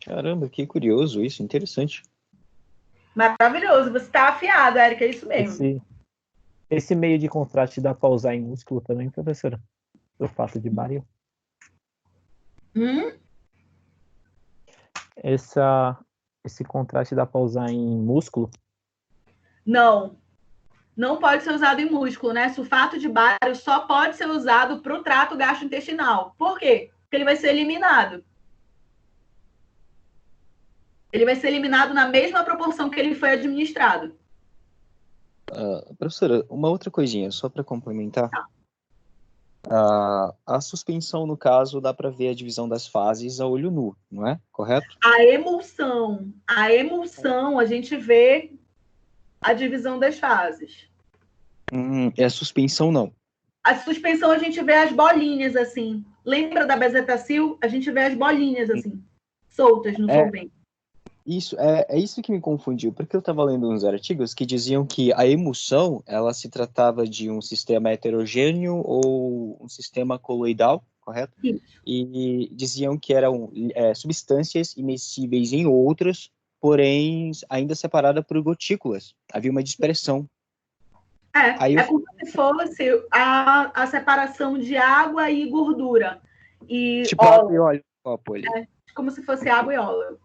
Caramba, que curioso isso, interessante. Maravilhoso, você está afiado, Érica, é isso mesmo. Esse meio de contraste dá para usar em músculo também, professora? Sulfato de bário? Esse contraste dá para usar em músculo? Não. Não pode ser usado em músculo, né? Sulfato de bário só pode ser usado para o trato gastrointestinal. Por quê? Porque ele vai ser eliminado. Ele vai ser eliminado na mesma proporção que ele foi administrado. Professora, uma outra coisinha, só para complementar. A suspensão, no caso, dá para ver a divisão das fases a olho nu, não é? Correto? A emulsão, a gente vê a divisão das fases. É a suspensão, não. A suspensão, a gente vê as bolinhas, assim. Lembra da bezetacil? A gente vê as bolinhas, assim, soltas no solvente. Isso, é isso que me confundiu, porque eu estava lendo uns artigos que diziam que a emulsão, ela se tratava de um sistema heterogêneo ou um sistema coloidal, correto? Isso. E diziam que eram substâncias imescíveis em outras, porém ainda separada por gotículas. Havia uma dispersão. É como se fosse a separação de água e gordura. E tipo água e óleo no copo ali. Como se fosse água e óleo.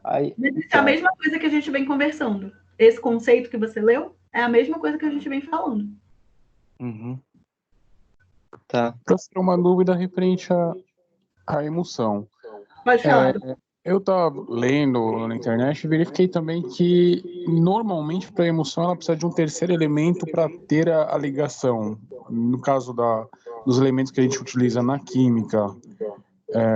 Mas isso é a mesma coisa que a gente vem conversando. Esse conceito que você leu é a mesma coisa que a gente vem falando. Tá. Para ser uma dúvida referente à emulsão. Pode falar. Eu estava lendo na internet e verifiquei também que, normalmente, para a emulsão, ela precisa de um terceiro elemento para ter a ligação. No caso dos elementos que a gente utiliza na química,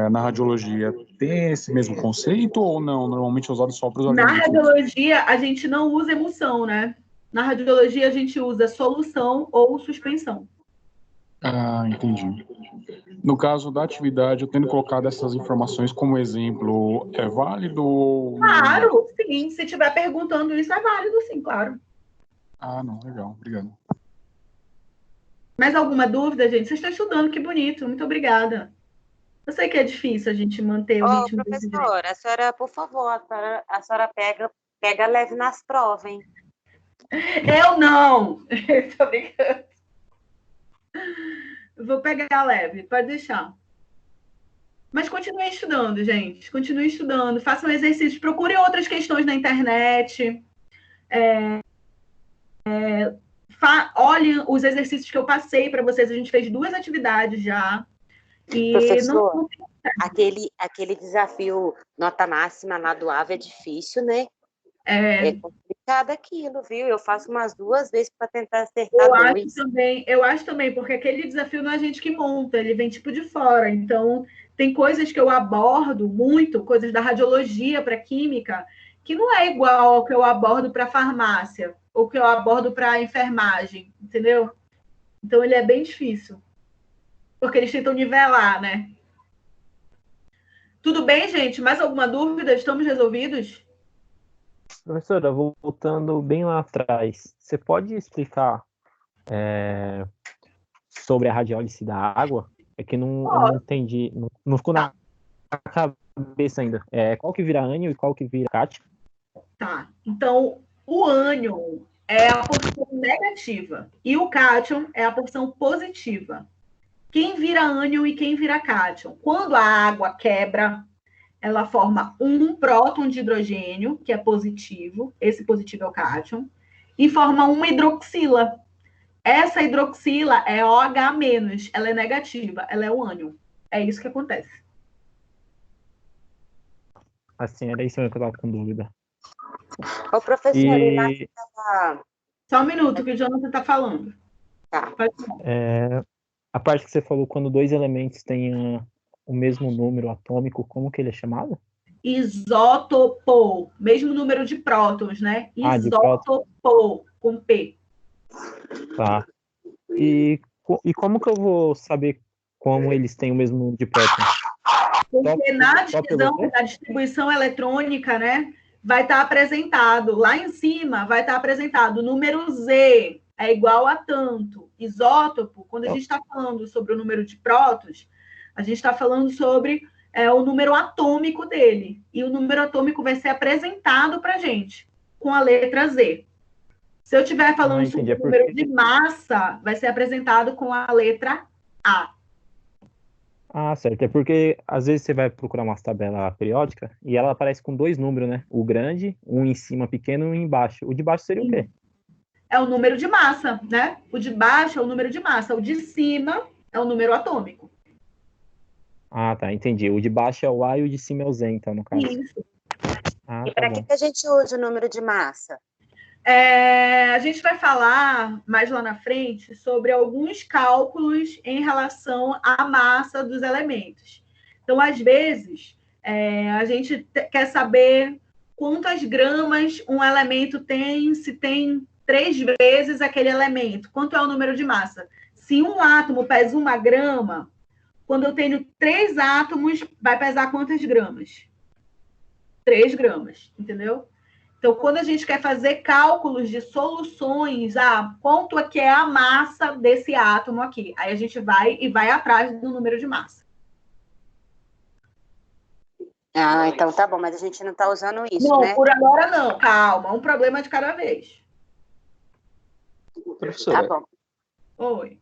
na radiologia, tem esse mesmo conceito ou não? Normalmente é usado só para os organismos? Na radiologia, a gente não usa emulsão, né? Na radiologia, a gente usa solução ou suspensão. Ah, entendi. No caso da atividade, eu tendo colocado essas informações como exemplo, é válido ou... Claro, sim. Se estiver perguntando isso, é válido, sim, claro. Ah, não, legal. Obrigado. Mais alguma dúvida, gente? Vocês estão estudando, que bonito. Muito obrigada. Eu sei que é difícil a gente manter o ritmo. Professora, a senhora, por favor, a senhora pega leve nas provas, hein? Eu não! Tô brincando. Vou pegar leve, pode deixar. Mas continue estudando, gente. Continue estudando, façam exercícios, procurem outras questões na internet. Olhem os exercícios que eu passei para vocês. A gente fez 2 atividades já. E professor, aquele desafio nota máxima lá do AVE é difícil, né? É complicado aquilo, viu? Eu faço umas 2 vezes para tentar acertar 2. Eu acho também, porque aquele desafio não é a gente que monta, ele vem tipo de fora. Então, tem coisas que eu abordo muito, coisas da radiologia para química, que não é igual ao que eu abordo para farmácia, ou que eu abordo para enfermagem, entendeu? Então, ele é bem difícil. Porque eles tentam nivelar, né? Tudo bem, gente? Mais alguma dúvida? Estamos resolvidos? Professora, voltando bem lá atrás, você pode explicar sobre a radiólise da água? É que eu não entendi, não ficou na cabeça ainda. Qual que vira ânion e qual que vira cátion? Tá, então o ânion é a porção negativa e o cátion é a porção positiva. Quem vira ânion e quem vira cátion? Quando a água quebra, ela forma um próton de hidrogênio, que é positivo, esse positivo é o cátion, e forma uma hidroxila. Essa hidroxila é OH-, ela é negativa, ela é o ânion. É isso que acontece. Assim, era isso mesmo que eu estava com dúvida. Ô, professor, Só um minuto que o Jonathan está falando. Tá. A parte que você falou, quando 2 elementos têm o mesmo número atômico, como que ele é chamado? Isótopo, mesmo número de prótons, né? Isótopo, com P. Tá. E como que eu vou saber como eles têm o mesmo número de prótons? Porque na divisão, na distribuição eletrônica, né, vai estar apresentado, lá em cima, vai estar apresentado o número Z é igual a tanto. Isótopo, quando a gente está falando sobre o número de prótons, a gente está falando sobre o número atômico dele. E o número atômico vai ser apresentado para a gente com a letra Z. Se eu estiver falando sobre o número de massa, vai ser apresentado com a letra A. Ah, certo. É porque às vezes você vai procurar uma tabela periódica e ela aparece com 2 números, né? O grande, um em cima pequeno e um embaixo. O de baixo seria o quê? É o número de massa, né? O de baixo é o número de massa. O de cima é o número atômico. Ah, tá. Entendi. O de baixo é o A e o de cima é o Z, então, no caso. Isso. E para que a gente usa o número de massa? A gente vai falar mais lá na frente sobre alguns cálculos em relação à massa dos elementos. Então, às vezes, A gente quer saber quantas gramas um elemento tem, se tem 3 vezes aquele elemento. Quanto é o número de massa? Se um átomo pesa 1 grama, quando eu tenho 3 átomos, vai pesar quantas gramas? 3 gramas, entendeu? Então, quando a gente quer fazer cálculos de soluções, quanto é que é a massa desse átomo aqui? Aí a gente vai atrás do número de massa. Então tá bom, mas a gente não está usando isso, não, né? Não, por agora não. Calma, um problema de cada vez. Professora, tá bom. Oi.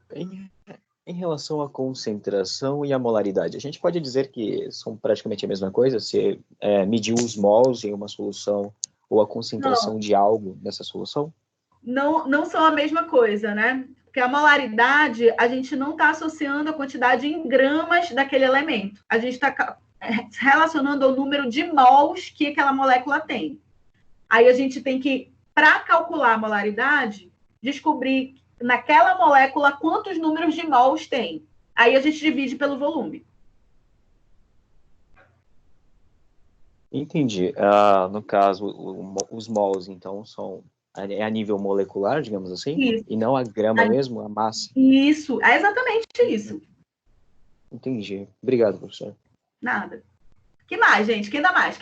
Em relação à concentração e à molaridade, a gente pode dizer que são praticamente a mesma coisa? Se medir os mols em uma solução ou a concentração de algo nessa solução? Não são a mesma coisa, né? Porque a molaridade, a gente não está associando a quantidade em gramas daquele elemento. A gente está relacionando ao número de mols que aquela molécula tem. Aí a gente tem que, para calcular a molaridade, descobrir naquela molécula quantos números de mols tem. Aí a gente divide pelo volume. Entendi. No caso, os mols, então, são a nível molecular, digamos assim? Isso. E não a grama mesmo, a massa? Isso, é exatamente isso. Entendi. Obrigado, professor. Nada. Que mais, gente? Quem dá mais?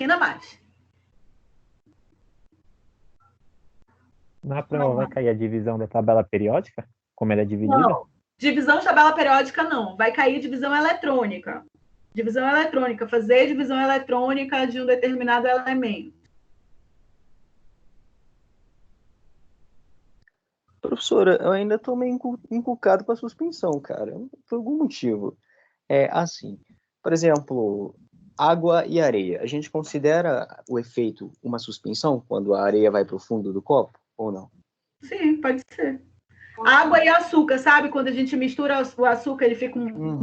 Na prova vai cair a divisão da tabela periódica? Como ela é dividida? Não. Divisão de tabela periódica, não. Vai cair divisão eletrônica. Divisão eletrônica. Fazer divisão eletrônica de um determinado elemento. Professora, eu ainda estou meio inculcado com a suspensão, cara. Por algum motivo. Assim, por exemplo, água e areia. A gente considera o efeito uma suspensão quando a areia vai para o fundo do copo, ou não? Sim, pode ser. Água e açúcar, sabe? Quando a gente mistura o açúcar, ele fica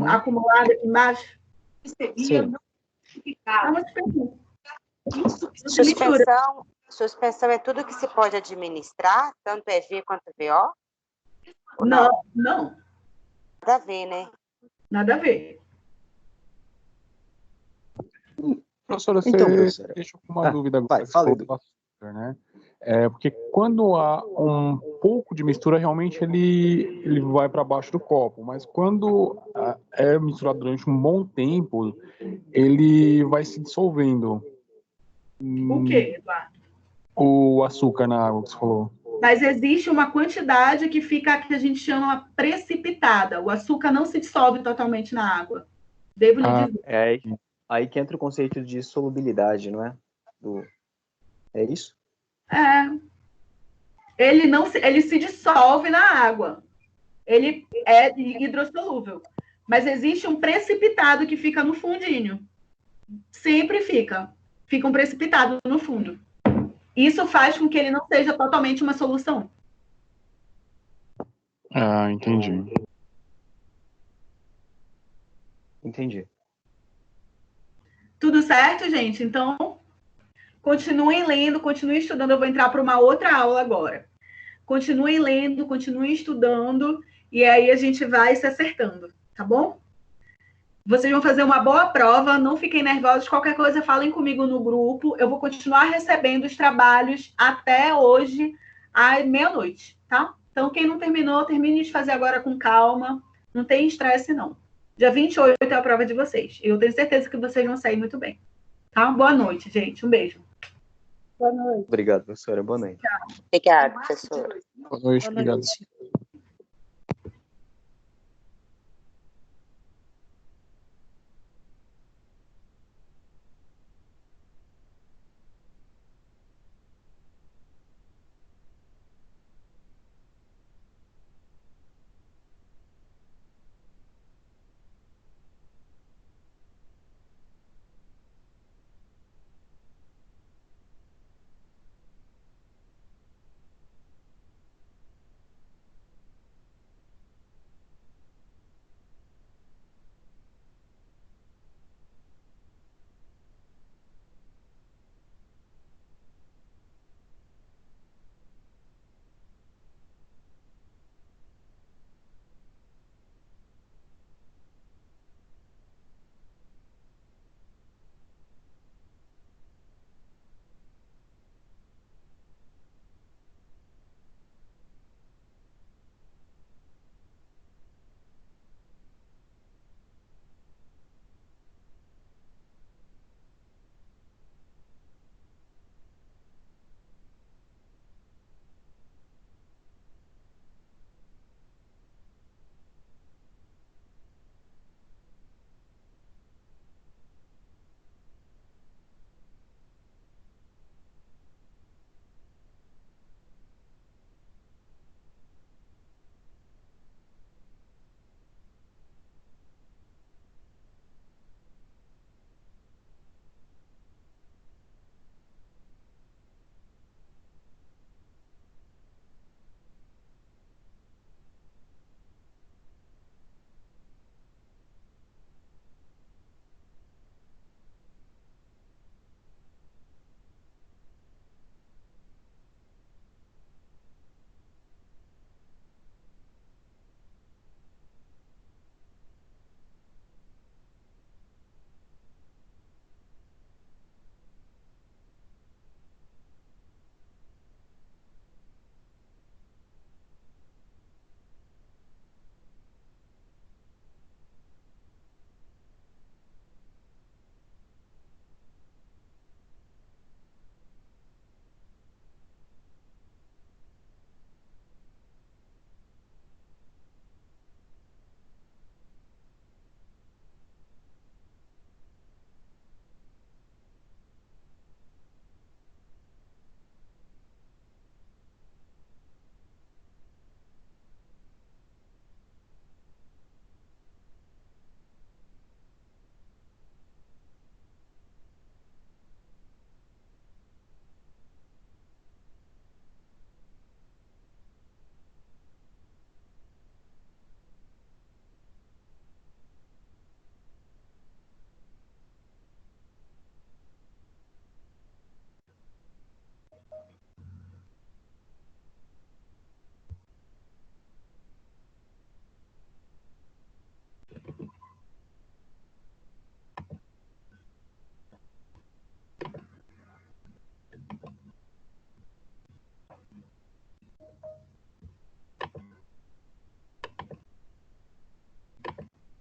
acumulado aqui embaixo. Sim. Suspensão é tudo que se pode administrar, tanto EV quanto VO? Não. Nada a ver, né? Nada a ver. Professora, então, professora, deixa eu com uma dúvida agora. Fala, do açúcar, né? Porque quando há um pouco de mistura, realmente ele vai para baixo do copo. Mas quando é misturado durante um bom tempo, ele vai se dissolvendo. O quê, Eduardo? O açúcar na água que você falou. Mas existe uma quantidade que a gente chama precipitada. O açúcar não se dissolve totalmente na água. Devo lhe dizer. É aí que entra o conceito de solubilidade, não é? É isso? Ele se dissolve na água. Ele é hidrossolúvel. Mas existe um precipitado que fica no fundinho. Sempre fica. Fica um precipitado no fundo. Isso faz com que ele não seja totalmente uma solução. Entendi. Entendi. Tudo certo, gente? Então, continuem lendo, continuem estudando. Eu vou entrar para uma outra aula agora. Continuem lendo, continuem estudando, e aí a gente vai se acertando, tá bom? Vocês vão fazer uma boa prova, não fiquem nervosos. Qualquer coisa, falem comigo no grupo. Eu vou continuar recebendo os trabalhos até hoje, à meia-noite, tá? Então, quem não terminou, termine de fazer agora com calma. Não tem estresse, não. Dia 28 é a prova de vocês. Eu tenho certeza que vocês vão sair muito bem. Tá? Boa noite, gente. Um beijo. Boa noite. Obrigado, professora. Boa noite. Obrigada, professora. Boa noite, obrigado.